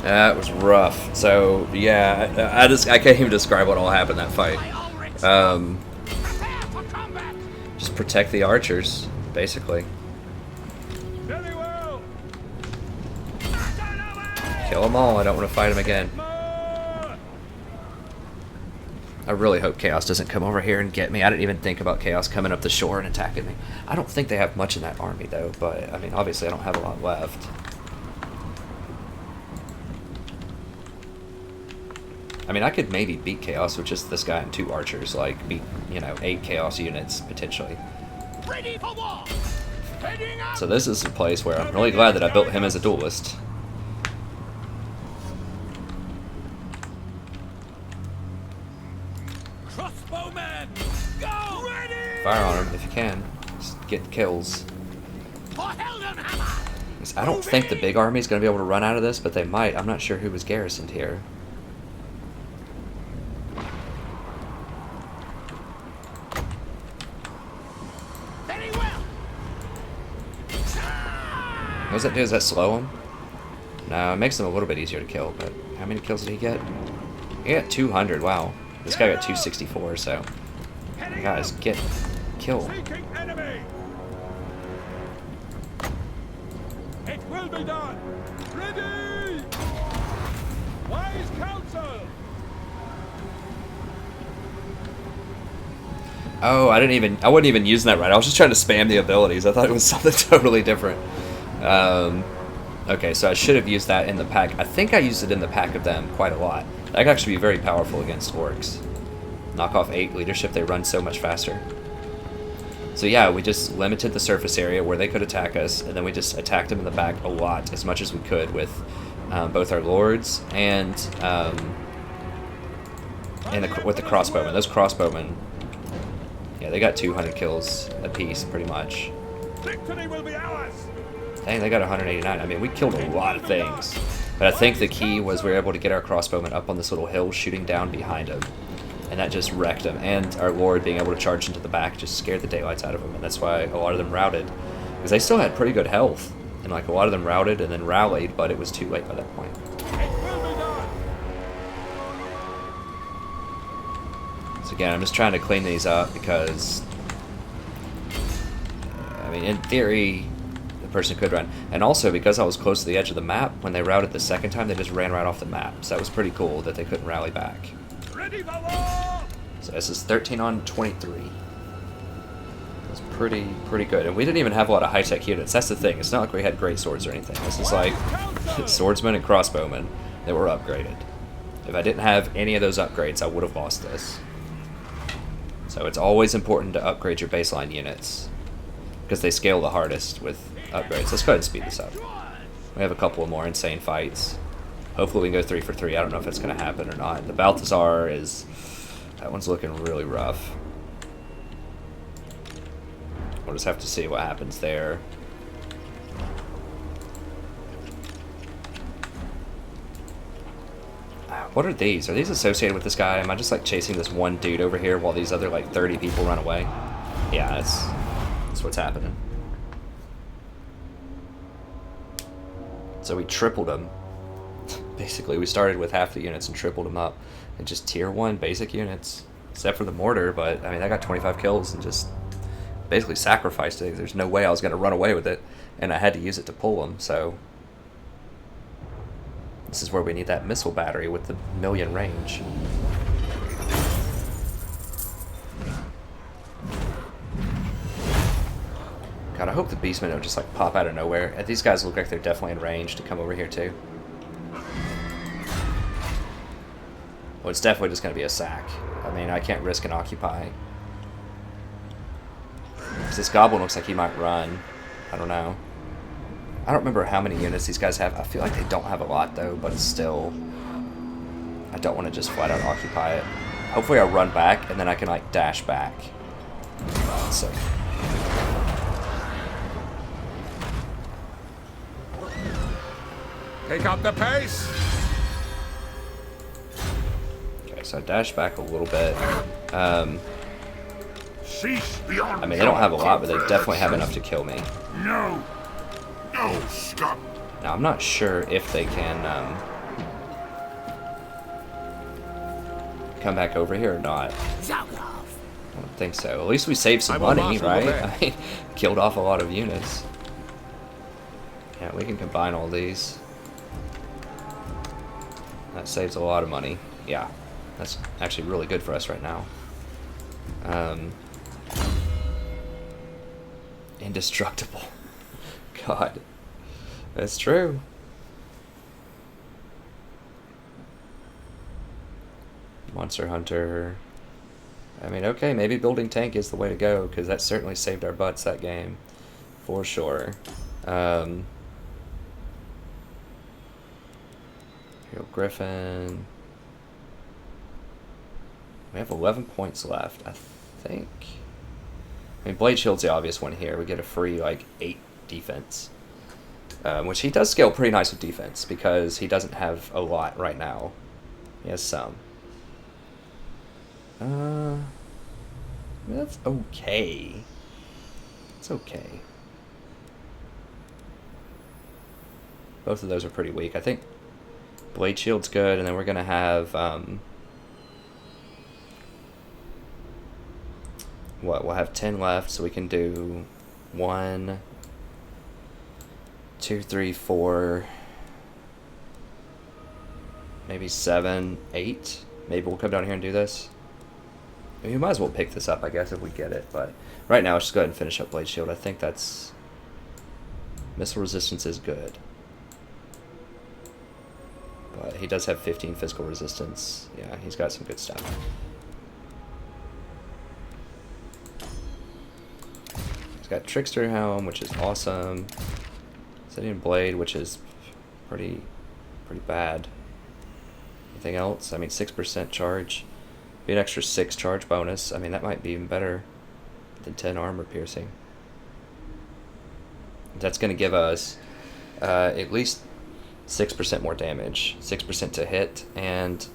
That was rough. So, yeah, I can't even describe what all happened in that fight. Prepare for combat! Just protect the archers, basically. Very well. Kill them all. I don't want to fight them again. I really hope Chaos doesn't come over here and get me. I didn't even think about Chaos coming up the shore and attacking me. I don't think they have much in that army, though. But, I mean, obviously I don't have a lot left. I mean, I could maybe beat Chaos with just this guy and 2 archers. Like, beat, 8 Chaos units, potentially. Ready for war! Heading up! So this is a place where I'm really glad that I built him as a duelist. Crossbowmen! Go! Ready! Fire on him if you can. Just get kills. For Heldenhammer! I don't think the big army is going to be able to run out of this, but they might. I'm not sure who was garrisoned here. Very well! What does that do? Does that slow him? No, it makes them a little bit easier to kill, but how many kills did he get? He got 200, wow. This guy got 264, so... Guys, kill. Seeking enemy. It will be done. Ready. Wise counsel. Oh, I wasn't even using that right. I was just trying to spam the abilities. I thought it was something totally different. Okay, so I should have used that in the pack. I think I used it in the pack of them quite a lot. That could actually be very powerful against Orcs. Knock off 8 leadership, they run so much faster. So yeah, we just limited the surface area where they could attack us, and then we just attacked them in the back a lot, as much as we could, with both our lords and with the crossbowmen. Those crossbowmen, yeah, they got 200 kills apiece, pretty much. Victory will be ours. Dang, they got 189. I mean, we killed a lot of things. But I think the key was we were able to get our crossbowmen up on this little hill, shooting down behind them. And that just wrecked them. And our lord being able to charge into the back just scared the daylights out of them. And that's why a lot of them routed. Because they still had pretty good health. And like a lot of them routed and then rallied, but it was too late by that point. It will be done. So again, I'm just trying to clean these up because... I mean, in theory... person could run. And also, because I was close to the edge of the map, when they routed the second time, they just ran right off the map. So that was pretty cool that they couldn't rally back. Ready for war. So this is 13 on 23. That's pretty good. And we didn't even have a lot of high-tech units. That's the thing. It's not like we had great swords or anything. This is like swordsmen and crossbowmen that were upgraded. If I didn't have any of those upgrades, I would have lost this. So it's always important to upgrade your baseline units, because they scale the hardest with upgrades. Let's go ahead and speed this up. We have a couple of more insane fights. Hopefully we can go 3 for 3. I don't know if that's going to happen or not. The Balthazar is... that one's looking really rough. We'll just have to see what happens there. What are these? Are these associated with this guy? Am I just like chasing this one dude over here while these other like 30 people run away? Yeah, that's what's happening. So we tripled them. Basically, we started with half the units and tripled them up. And just tier 1 basic units. Except for the mortar, but I mean, I got 25 kills and just basically sacrificed it. There's no way I was going to run away with it. And I had to use it to pull them, so... this is where we need that missile battery with the 1,000,000 range. God, I hope the beastmen don't just like pop out of nowhere. And these guys look like they're definitely in range to come over here too. Well, it's definitely just going to be a sack. I mean, I can't risk an occupy. Because this goblin looks like he might run. I don't know. I don't remember how many units these guys have. I feel like they don't have a lot, though, but still. I don't want to just flat out occupy it. Hopefully I run back, and then I can, like, dash back. So. Take up the pace. Okay, so I dash back a little bit. Cease the I mean, they don't have a lot, but they definitely have enough to kill me. No. No, stop. Now, I'm not sure if they can come back over here or not. I don't think so. At least we saved some money, right? I mean, killed off a lot of units. Yeah, we can combine all these. That saves a lot of money. Yeah, that's actually really good for us right now. Indestructible. God. That's true. Monster Hunter. I mean, okay, maybe building tank is the way to go, because that certainly saved our butts that game. For sure. Imperial Griffin. We have 11 points left, I think. I mean, Blade Shield's the obvious one here. We get a free, like, 8 defense. Which he does scale pretty nice with defense, because he doesn't have a lot right now. He has some. I mean, that's okay. It's okay. Both of those are pretty weak. I think Blade Shield's good, and then we're going to have... what? We'll have 10 left, so we can do 1, 2, 3, 4, maybe 7, 8. Maybe we'll come down here and do this. I mean, we might as well pick this up, I guess, if we get it. But right now, let's just go ahead and finish up Blade Shield. I think that's... Missile resistance is good. But he does have 15 physical resistance. Yeah, he's got some good stuff. He's got Trickster Helm, which is awesome. Obsidian Blade, which is pretty bad. Anything else? I mean, 6% charge. Be an extra 6 charge bonus. I mean, that might be even better than 10 armor piercing. That's going to give us at least 6% more damage. 6% to hit, and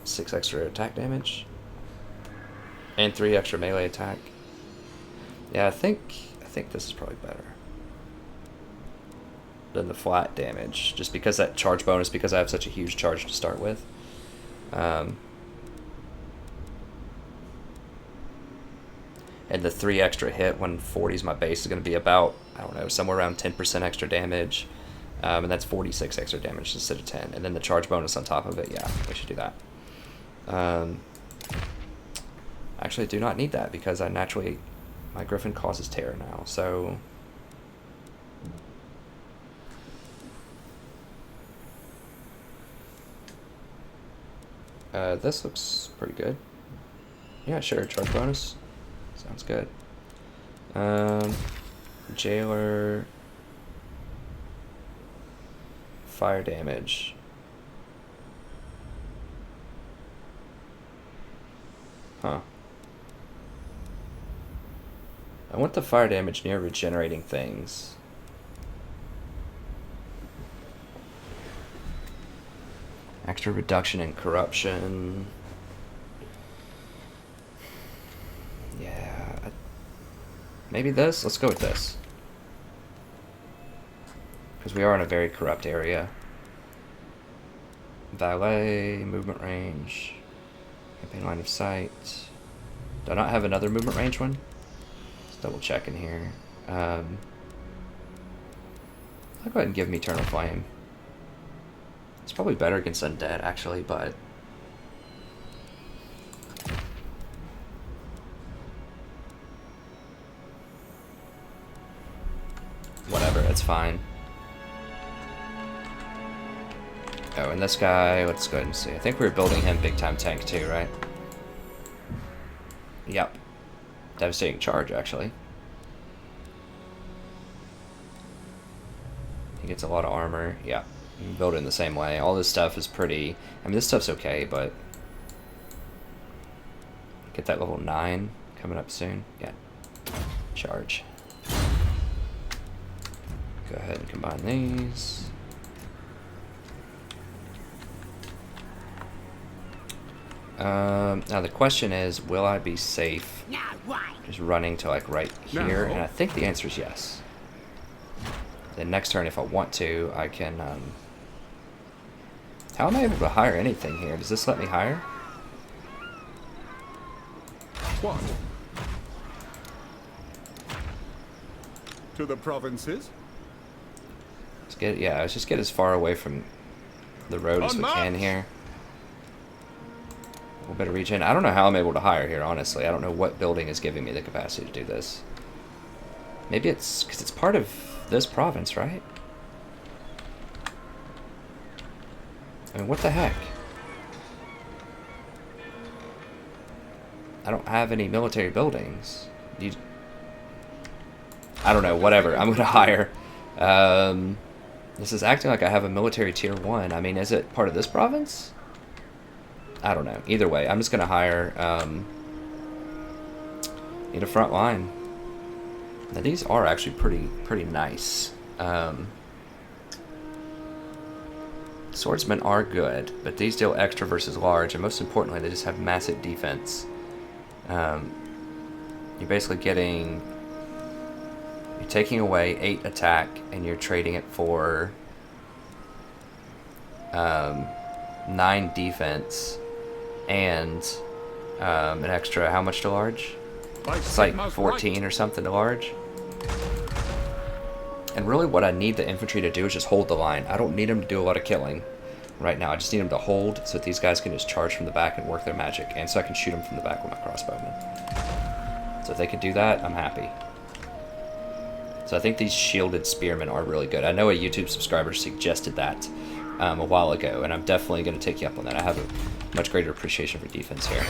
6 extra attack damage. And 3 extra melee attack. Yeah, I think this is probably better than the flat damage, just because that charge bonus, because I have such a huge charge to start with. And the 3 extra hit when 40 is my base is going to be about, I don't know, somewhere around 10% extra damage. And that's 46 extra damage instead of 10. And then the charge bonus on top of it, yeah, we should do that. Actually, I do not need that, because I naturally, my Griffin causes terror now, so... this looks pretty good. Yeah, sure, charge bonus. Sounds good. Jailer. Fire damage. Huh. I want the fire damage near regenerating things. Extra reduction in corruption. Yeah. Maybe this? Let's go with this. Because we are in a very corrupt area. Valet, movement range, campaign line of sight. Do I not have another movement range one? Let's double check in here. I'll go ahead and give him Eternal Flame. It's probably better against undead, actually, but... whatever, it's fine. Oh, and this guy, let's go ahead and see. I think we were building him big time tank too, right? Yep. Devastating charge, actually. He gets a lot of armor. Yeah. You can build it in the same way. All this stuff is pretty... I mean, this stuff's okay, but... Get that level 9 coming up soon. Yeah. Charge. Go ahead and combine these. Now the question is, will I be safe just running to like right here? And I think the answer is yes. Then next turn, if I want to, I can... How am I able to hire anything here? Does this let me hire? What? To the provinces? Let's get, yeah, let's just get as far away from the road as we can here. A little bit of regen. I don't know how I'm able to hire here, honestly. I don't know what building is giving me the capacity to do this. Maybe it's because it's part of this province, right? I mean, what the heck? I don't have any military buildings. I don't know, whatever. I'm going to hire. This is acting like I have a military tier 1. I mean, is it part of this province? I don't know. Either way, I'm just going to hire... need a front line. Now, these are actually pretty nice. Swordsmen are good, but these deal extra versus large, and most importantly, they just have massive defense. You're basically getting... You're taking away 8 attack, and you're trading it for 9 defense, and an extra, how much to large? It's like 14 or something to large. And really what I need the infantry to do is just hold the line. I don't need them to do a lot of killing right now. I just need them to hold so that these guys can just charge from the back and work their magic. And so I can shoot them from the back with my crossbowmen. So if they can do that, I'm happy. So I think these shielded spearmen are really good. I know a YouTube subscriber suggested that a while ago, and I'm definitely going to take you up on that. I have a much greater appreciation for defense here.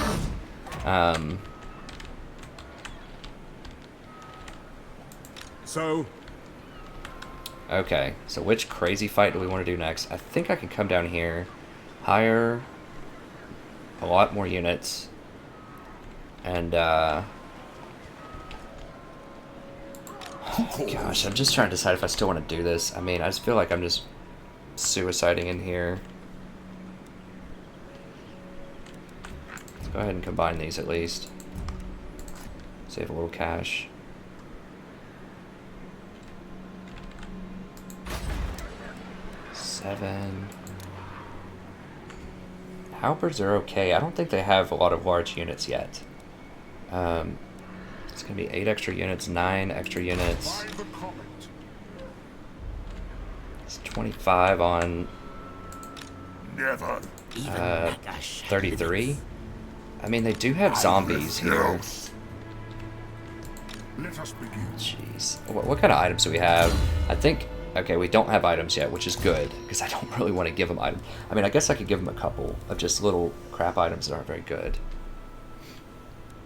So... Okay, so which crazy fight do we want to do next? I think I can come down here, hire a lot more units, and oh gosh, I'm just trying to decide if I still want to do this. I mean, I just feel like I'm just suiciding in here. Let's go ahead and combine these at least. Save a little cash. Halberds are okay. I don't think they have a lot of large units yet. It's going to be 8 extra units, 9 extra units. It's 25 on 33. I mean, they do have zombies here. Let us begin. Jeez. What kind of items do we have? I think... Okay, we don't have items yet, which is good, because I don't really want to give them items. I mean, I guess I could give them a couple of just little crap items that aren't very good.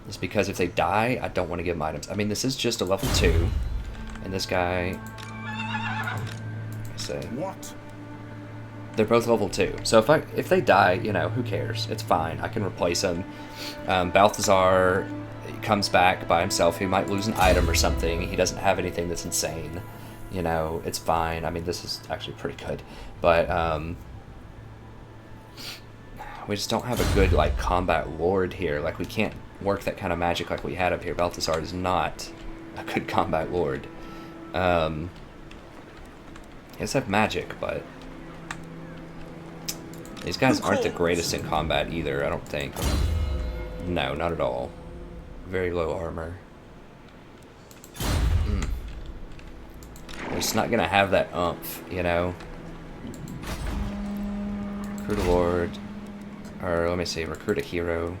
It's because if they die, I don't want to give them items. I mean, this is just a level 2, and this guy... Let's see. What? They're both level 2. So if they die, you know, who cares? It's fine. I can replace them. Balthazar comes back by himself. He might lose an item or something. He doesn't have anything that's insane. You know, it's fine. I mean, this is actually pretty good. But, we just don't have a good, like, combat lord here. Like, we can't work that kind of magic like we had up here. Balthazar is not a good combat lord. He does have magic, but... These guys aren't the greatest in combat either, I don't think. No, not at all. Very low armor. It's not gonna have that oomph, you know. Recruit a lord, or let me see, recruit a hero.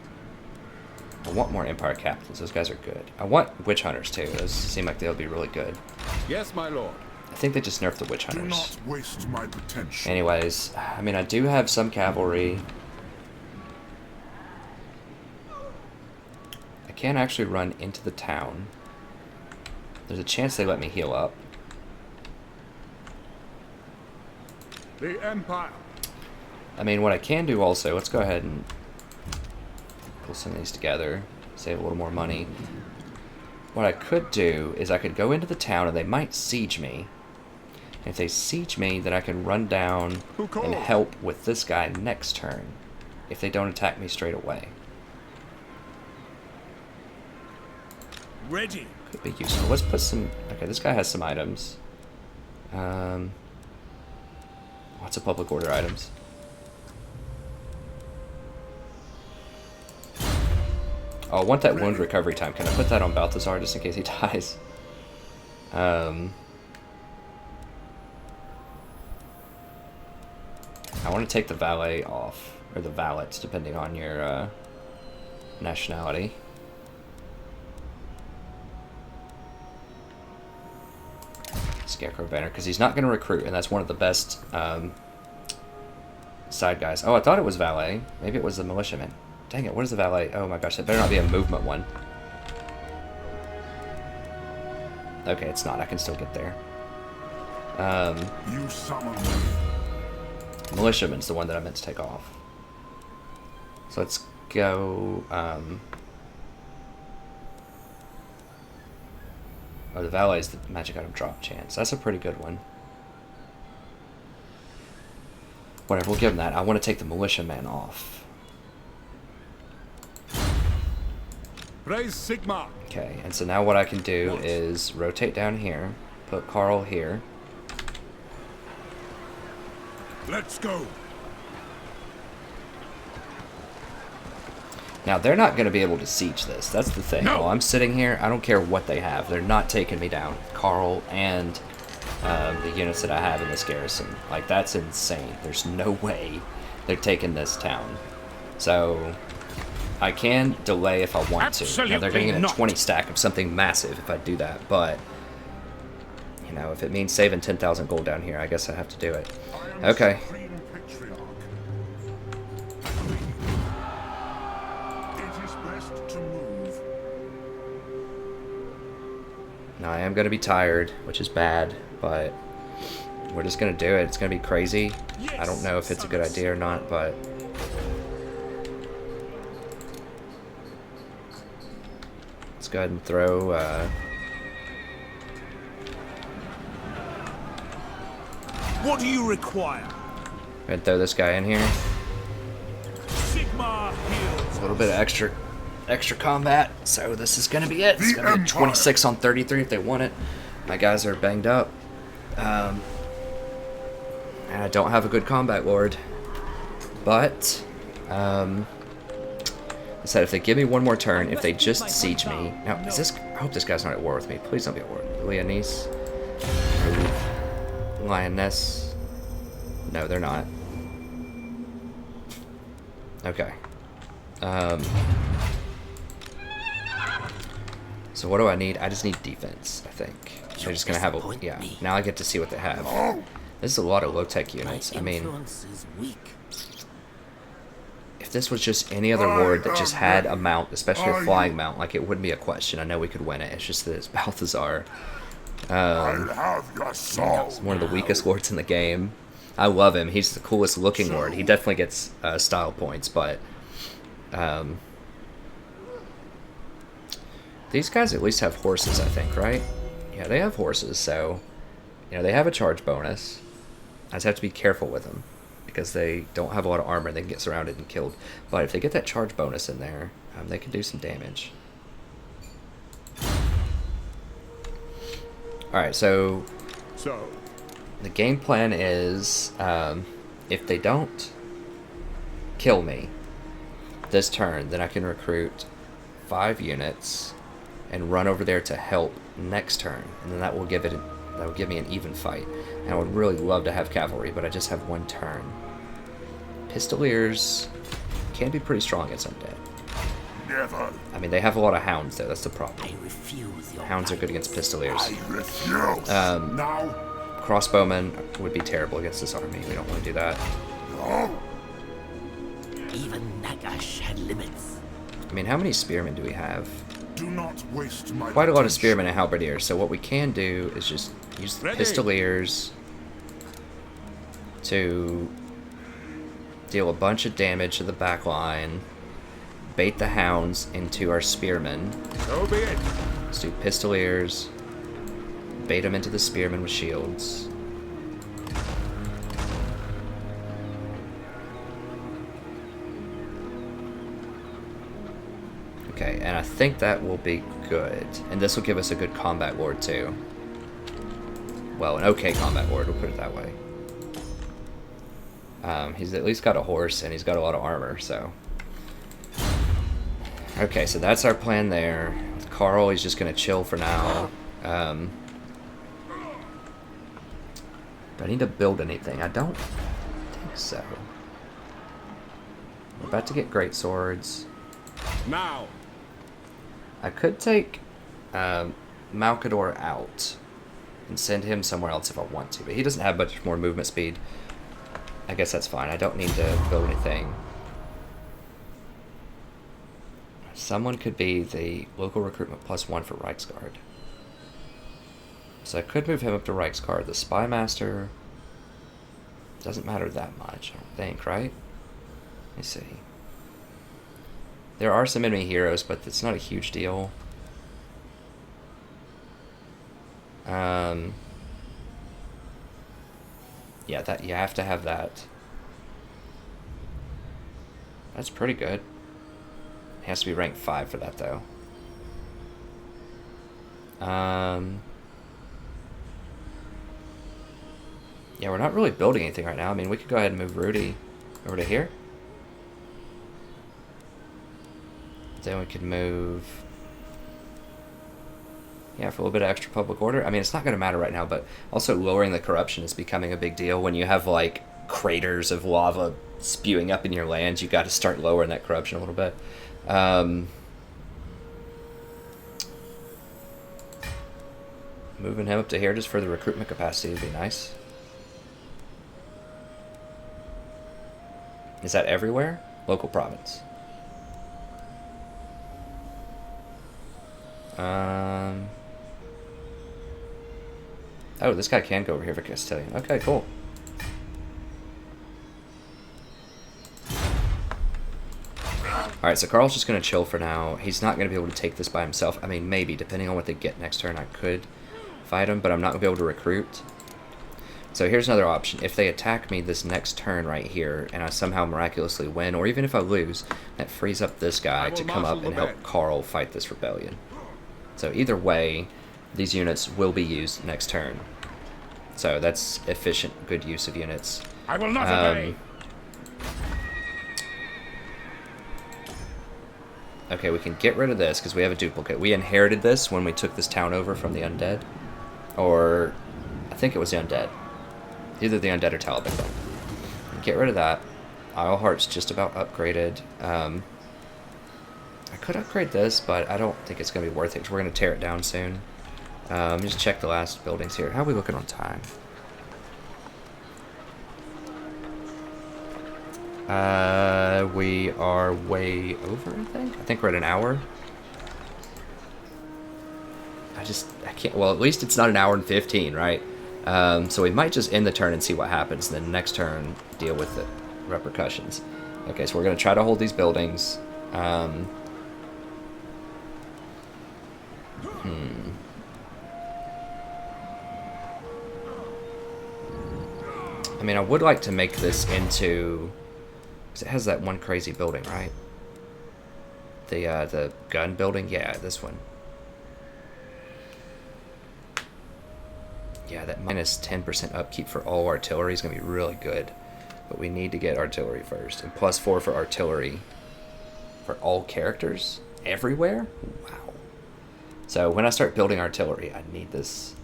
I want more Empire captains. Those guys are good. I want witch hunters too. Those seem like they'll be really good. Yes, my lord. I think they just nerfed the witch Do hunters. not waste my potential. Anyways, I mean, I do have some cavalry. I can actually run into the town. There's a chance they let me heal up. The Empire. I mean, what I can do also, let's go ahead and pull some of these together, save a little more money. What I could do is I could go into the town and they might siege me. If they siege me, then I can run down and help with this guy next turn, if they don't attack me straight away. Ready. Could be useful. Let's put some... Okay, this guy has some items. Lots of public order items. Oh, I want that wound recovery time. Can I put that on Balthazar just in case he dies? I want to take the valet off. Or the valets, depending on your nationality. Scarecrow banner, because he's not going to recruit, and that's one of the best side guys. Oh, I thought it was valet. Maybe it was the militiaman. Dang it, what is the valet? Oh my gosh, that better not be a movement one. Okay, it's not. I can still get there. You summon me. Militiaman's the one that I meant to take off. So let's go... Oh, the valet is the magic item drop chance. That's a pretty good one. Whatever, we'll give him that. I want to take the militiaman off. Raise Sigma. Okay, and so now what I can do is rotate down here, put Carl here. Let's go. Now, they're not going to be able to siege this. That's the thing. No. While I'm sitting here, I don't care what they have. They're not taking me down. Carl and the units that I have in this garrison. Like, that's insane. There's no way they're taking this town. So, I can delay if I want to. Now, they're going to get a 20 stack of something massive if I do that. But, you know, if it means saving 10,000 gold down here, I guess I have to do it. Okay. Now, I am going to be tired, which is bad, but we're just going to do it. It's going to be crazy. I don't know if it's a good idea or not, but... Let's go ahead and throw... What do you require? Go ahead and throw this guy in here. Sigma heals. A little bit of extra combat, so this is going to be it. It's going to be a 26 on 33 if they want it. My guys are banged up. And I don't have a good combat lord. But, I said if they give me one more turn, if they just siege me... Now, is this... I hope this guy's not at war with me. Please don't be at war. Leonese. Lioness. No, they're not. Okay. So what do I need? I just need defense, I think. They're just gonna have a... Yeah, now I get to see what they have. This is a lot of low-tech units. I mean... If this was just any other ward that just had a mount, especially a flying mount, like, it wouldn't be a question. I know we could win it. It's just that it's Balthazar. He's one of the weakest lords in the game. I love him. He's the coolest looking lord. He definitely gets style points, but... these guys at least have horses, I think, right? Yeah, they have horses, so... You know, they have a charge bonus. I just have to be careful with them, because they don't have a lot of armor and they can get surrounded and killed. But if they get that charge bonus in there, they can do some damage. Alright, so... the game plan is, if they don't kill me this turn, then I can recruit 5 units and run over there to help next turn, and then that will give me an even fight. And I would really love to have cavalry, but I just have 1 turn. Pistoliers can be pretty strong against undead. Never. I mean, they have a lot of hounds though. That's the problem. I refuse your Hounds are good against pistoliers. I refuse. Now crossbowmen would be terrible against this army. We don't want to do that. Even Nagash had limits. I mean, how many spearmen do we have? Do not waste my Quite a lot of attention. spearmen and halberdiers. So what we can do is just use the pistoliers to deal a bunch of damage to the back line, bait the hounds into our spearmen. So be it. Let's do pistoliers, bait them into the spearmen with shields. Okay, and I think that will be good. And this will give us a good combat lord too. Well, an okay combat lord, we'll put it that way. He's at least got a horse and he's got a lot of armor, so. Okay, so that's our plan there. With Carl, he's just gonna chill for now. Do I need to build anything? I don't think so. We're about to get great swords. Now. I could take Malkador out and send him somewhere else if I want to, but he doesn't have much more movement speed. I guess that's fine. I don't need to build anything. Someone could be the local recruitment +1 for Reichsguard. So I could move him up to Reichsguard. The Spy Master doesn't matter that much, I don't think, right? Let me see. There are some enemy heroes, but it's not a huge deal. Yeah, that you have to have that. That's pretty good. It has to be rank 5 for that, though. Yeah, we're not really building anything right now. I mean, we could go ahead and move Rudy over to here. Then we could move... Yeah, for a little bit of extra public order. I mean, it's not going to matter right now, but also lowering the corruption is becoming a big deal. When you have, like, craters of lava spewing up in your lands, you got to start lowering that corruption a little bit. Moving him up to here just for the recruitment capacity would be nice. Is that everywhere? Local province. Oh, this guy can go over here for Castilian. Okay, cool. Alright, so Carl's just going to chill for now. He's not going to be able to take this by himself. I mean, maybe, depending on what they get next turn, I could fight him, but I'm not going to be able to recruit. So here's another option. If they attack me this next turn right here, and I somehow miraculously win, or even if I lose, that frees up this guy to come up and help Carl fight this rebellion. So either way, these units will be used next turn. So that's efficient, good use of units. I will not obey. Okay, we can get rid of this because we have a duplicate. We inherited this when we took this town over from the undead. Or, I think it was the undead. Either the undead or Taliban. Get rid of that. Isleheart's just about upgraded. I could upgrade this, but I don't think it's going to be worth it. We're going to tear it down soon. Let me just check the last buildings here. How are we looking on time? We are way over, I think. I think we're at an hour. I can't, well, at least it's not an hour and 15, right? So we might just end the turn and see what happens, and then next turn deal with the repercussions. Okay, so we're going to try to hold these buildings. I mean, I would like to make this into... because it has that one crazy building, right? The gun building? Yeah, this one. Yeah, that minus 10% upkeep for all artillery is going to be really good. But we need to get artillery first. And +4 for artillery for all characters? Everywhere? Wow. So when I start building artillery, I need this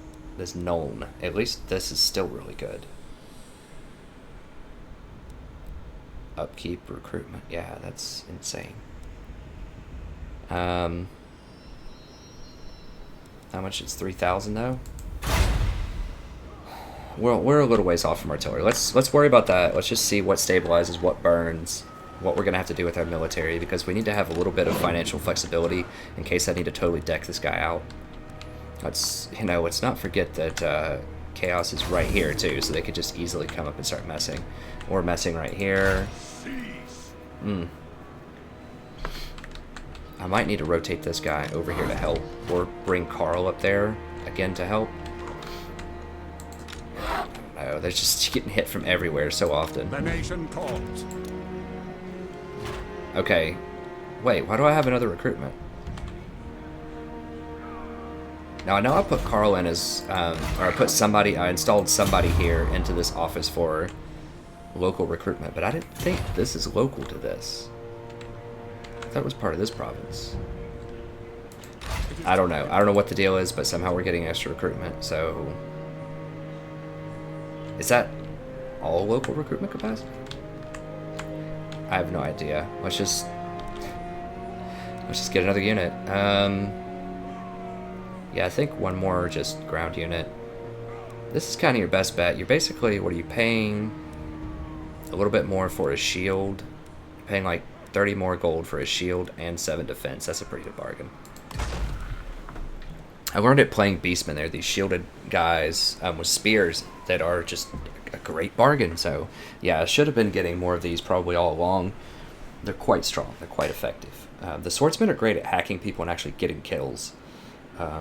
known. At least this is still really good. Upkeep, recruitment. Yeah, that's insane. How much is 3,000 though? we're a little ways off from artillery. Let's worry about that. Let's just see what stabilizes, what burns, what we're gonna have to do with our military, because we need to have a little bit of financial flexibility in case I need to totally deck this guy out. Let's not forget that chaos is right here too, so they could just easily come up and start messing. Or messing right here. I might need to rotate this guy over here to help, or bring Carl up there again to help. No, they're just getting hit from everywhere so often. The nation calls. Okay. Wait, why do I have another recruitment? Now I know I put Carl in as, or I installed somebody here into this office for local recruitment, but I didn't think this is local to this. I thought it was part of this province. I don't know. I don't know what the deal is, but somehow we're getting extra recruitment, so... Is that all local recruitment capacity? I have no idea. Let's just get another unit. Yeah, I think one more just ground unit. This is kind of your best bet. You're basically, what are you paying? A little bit more for a shield. You're paying like 30 more gold for a shield and 7 defense. That's a pretty good bargain. I learned it playing Beastmen. They're these shielded guys with spears that are just a great bargain. So yeah, I should have been getting more of these probably all along. They're quite strong. They're quite effective. The swordsmen are great at hacking people and actually getting kills.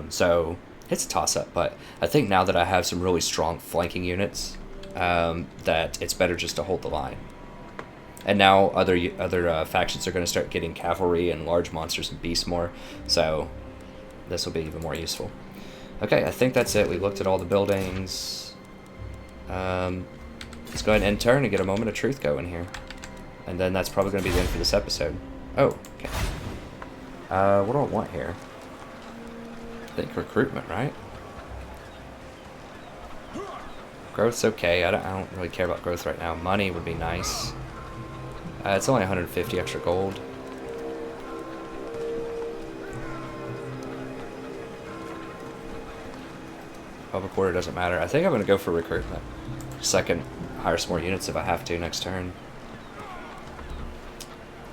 So it's a toss-up, but I think now that I have some really strong flanking units, that it's better just to hold the line. And now other factions are going to start getting cavalry and large monsters and beasts more, so this will be even more useful. Okay, I think that's it. We looked at all the buildings. Let's go ahead and end turn and get a moment of truth going here. And then that's probably going to be the end for this episode. Oh, okay. What do I want here? I think recruitment, right? Growth's okay. I don't really care about growth right now. Money would be nice. It's only 150 extra gold. Public order doesn't matter. I think I'm going to go for recruitment. So I can hire some more units if I have to next turn.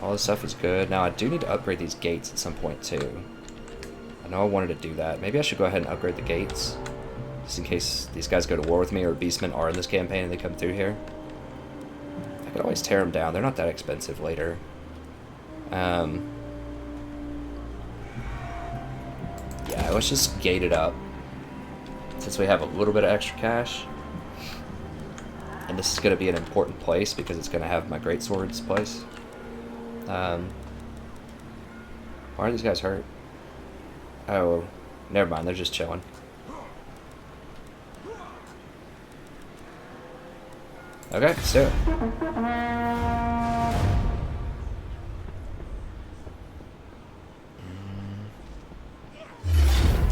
All this stuff is good. Now I do need to upgrade these gates at some point too. I know I wanted to do that. Maybe I should go ahead and upgrade the gates. Just in case these guys go to war with me or beastmen are in this campaign and they come through here. I could always tear them down. They're not that expensive later. Yeah, let's just gate it up. Since we have a little bit of extra cash. And this is going to be an important place because it's going to have my greatsword's place. Why are these guys hurt? Oh, never mind. They're just chilling. Okay, let's do it.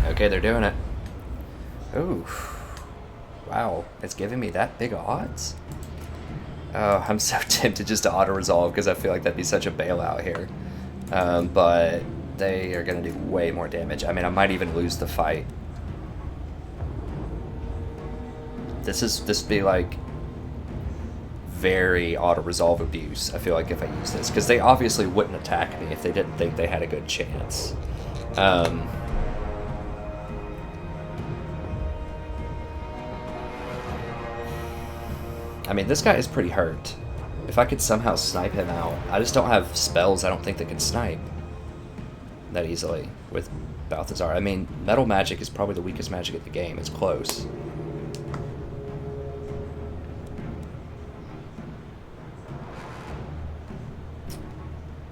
Okay, they're doing it. Ooh. Wow, it's giving me that big odds? Oh, I'm so tempted just to auto-resolve because I feel like that'd be such a bailout here. But they are going to do way more damage. I mean, I might even lose the fight. This would be like very auto-resolve abuse, I feel like, if I use this. Because they obviously wouldn't attack me if they didn't think they had a good chance. I mean, this guy is pretty hurt. If I could somehow snipe him out. I just don't have spells I don't think that can snipe that easily with Balthazar. I mean, metal magic is probably the weakest magic in the game. It's close.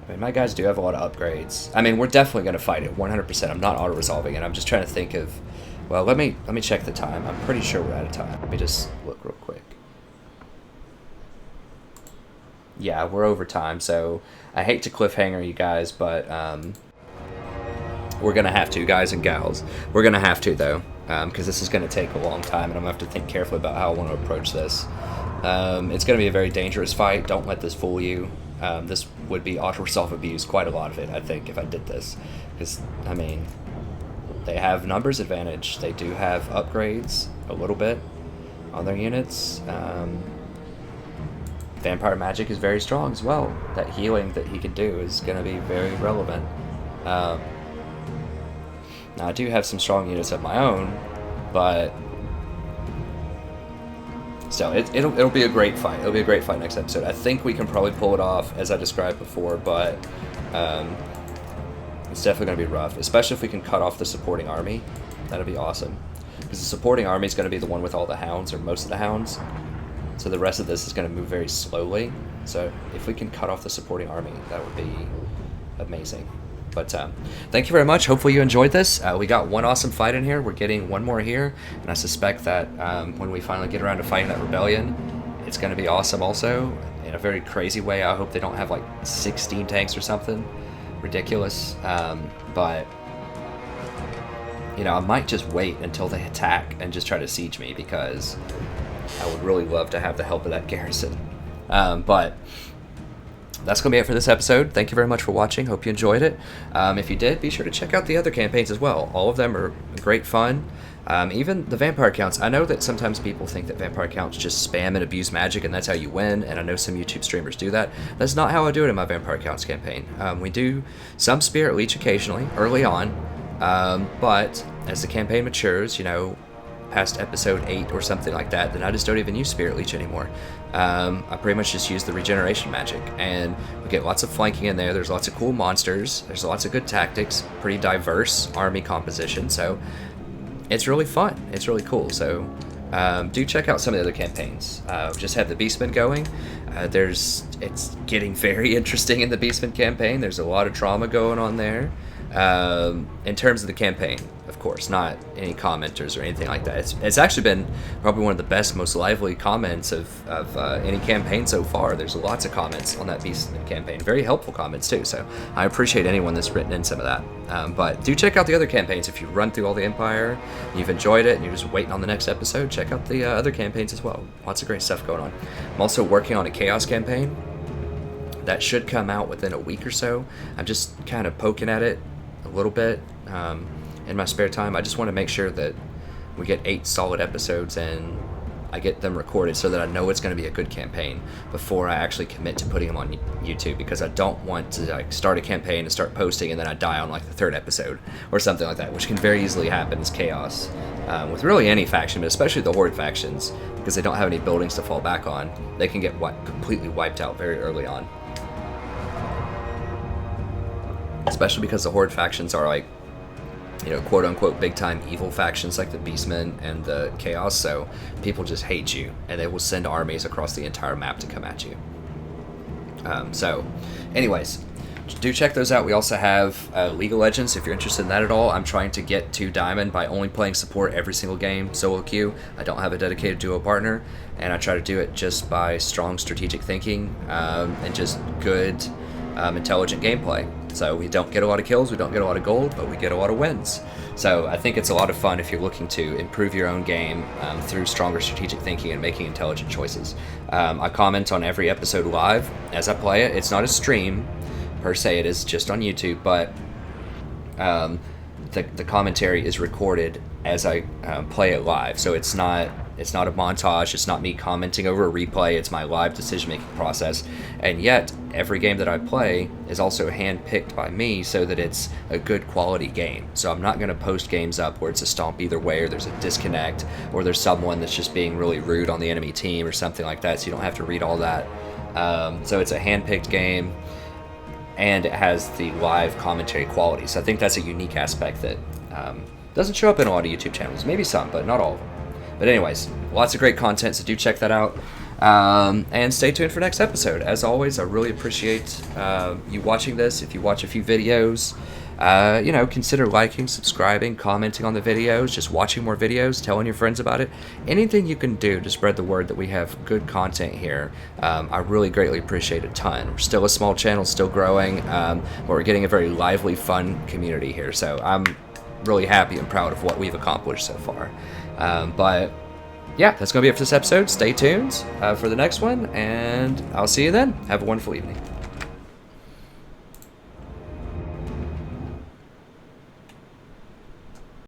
I mean, my guys do have a lot of upgrades. I mean, we're definitely going to fight it, 100%. I'm not auto-resolving it. I'm just trying to think of... Well, let me check the time. I'm pretty sure we're out of time. Let me just look real quick. Yeah, we're over time, so I hate to cliffhanger you guys, but we're going to have to, guys and gals. We're going to have to, though, because this is going to take a long time, and I'm going to have to think carefully about how I want to approach this. It's going to be a very dangerous fight. Don't let this fool you. This would be auto-resolve abuse, quite a lot of it, I think, if I did this. Because, I mean, they have numbers advantage. They do have upgrades, a little bit. on their units. Vampire magic is very strong as well. That healing that he can do is going to be very relevant. Now I do have some strong units of my own, but still, it'll be a great fight. It'll be a great fight next episode. I think we can probably pull it off, as I described before, but it's definitely going to be rough, especially if we can cut off the supporting army. That'll be awesome. Because the supporting army is going to be the one with all the hounds, or most of the hounds. So the rest of this is going to move very slowly. So if we can cut off the supporting army, that would be amazing. But thank you very much. Hopefully you enjoyed this. We got one awesome fight in here. We're getting one more here. And I suspect that when we finally get around to fighting that rebellion, it's going to be awesome also. In a very crazy way. I hope they don't have like 16 tanks or something ridiculous. But, you know, I might just wait until they attack and just try to siege me, because I would really love to have the help of that garrison. But that's going to be it for this episode. Thank you very much for watching. Hope you enjoyed it. If you did, be sure to check out the other campaigns as well. All of them are great fun. Even the vampire counts. I know that sometimes people think that vampire counts just spam and abuse magic and that's how you win, and I know some YouTube streamers do that. That's not how I do it in my vampire counts campaign. We do some spirit leech occasionally, early on, but as the campaign matures, you know, past episode 8 or something like that, then I just don't even use Spirit Leech anymore. I pretty much just use the regeneration magic, and we get lots of flanking in there. There's lots of cool monsters, there's lots of good tactics, pretty diverse army composition, so it's really fun, it's really cool. So do check out some of the other campaigns. Just have the Beastmen going. It's getting very interesting in the Beastmen campaign. There's a lot of drama going on there. In terms of the campaign, of course, not any commenters or anything like that. It's actually been probably one of the best, most lively comments of any campaign so far. There's lots of comments on that Beastman campaign, very helpful comments too, so I appreciate anyone that's written in some of that. But do check out the other campaigns. If you run through all the Empire, you've enjoyed it, and you're just waiting on the next episode, check out the other campaigns as well. Lots of great stuff going on. I'm also working on a Chaos campaign that should come out within a week or so. I'm just kind of poking at it a little bit in my spare time. I just want to make sure that we get 8 solid episodes and I get them recorded so that I know it's going to be a good campaign before I actually commit to putting them on YouTube, because I don't want to like start a campaign and start posting and then I die on like the 3rd episode or something like that, which can very easily happen as Chaos with really any faction, but especially the Horde factions, because they don't have any buildings to fall back on. They can get completely wiped out very early on. Especially because the Horde factions are like, you know, quote-unquote big-time evil factions like the Beastmen and the Chaos, so people just hate you, and they will send armies across the entire map to come at you. So, anyways, do check those out. We also have League of Legends, if you're interested in that at all. I'm trying to get to Diamond by only playing support every single game, solo queue. I don't have a dedicated duo partner, and I try to do it just by strong strategic thinking and just good, intelligent gameplay. So we don't get a lot of kills, we don't get a lot of gold, but we get a lot of wins. So I think it's a lot of fun if you're looking to improve your own game through stronger strategic thinking and making intelligent choices. I comment on every episode live as I play it. It's not a stream per se, it is just on YouTube, but the commentary is recorded as I play it live. So it's not a montage, it's not me commenting over a replay, it's my live decision-making process. And yet, every game that I play is also hand-picked by me so that it's a good quality game. So I'm not going to post games up where it's a stomp either way, or there's a disconnect, or there's someone that's just being really rude on the enemy team or something like that, so you don't have to read all that. So it's a hand-picked game, and it has the live commentary quality. So I think that's a unique aspect that doesn't show up in a lot of YouTube channels. Maybe some, but not all of them. But anyways, lots of great content, so do check that out. And stay tuned for next episode. As always, I really appreciate you watching this. If you watch a few videos, you know, consider liking, subscribing, commenting on the videos, just watching more videos, telling your friends about it. Anything you can do to spread the word that we have good content here, I really greatly appreciate a ton. We're still a small channel, still growing, but we're getting a very lively, fun community here. So I'm really happy and proud of what we've accomplished so far. But yeah, that's going to be it for this episode. Stay tuned for the next one, and I'll see you then. Have a wonderful evening.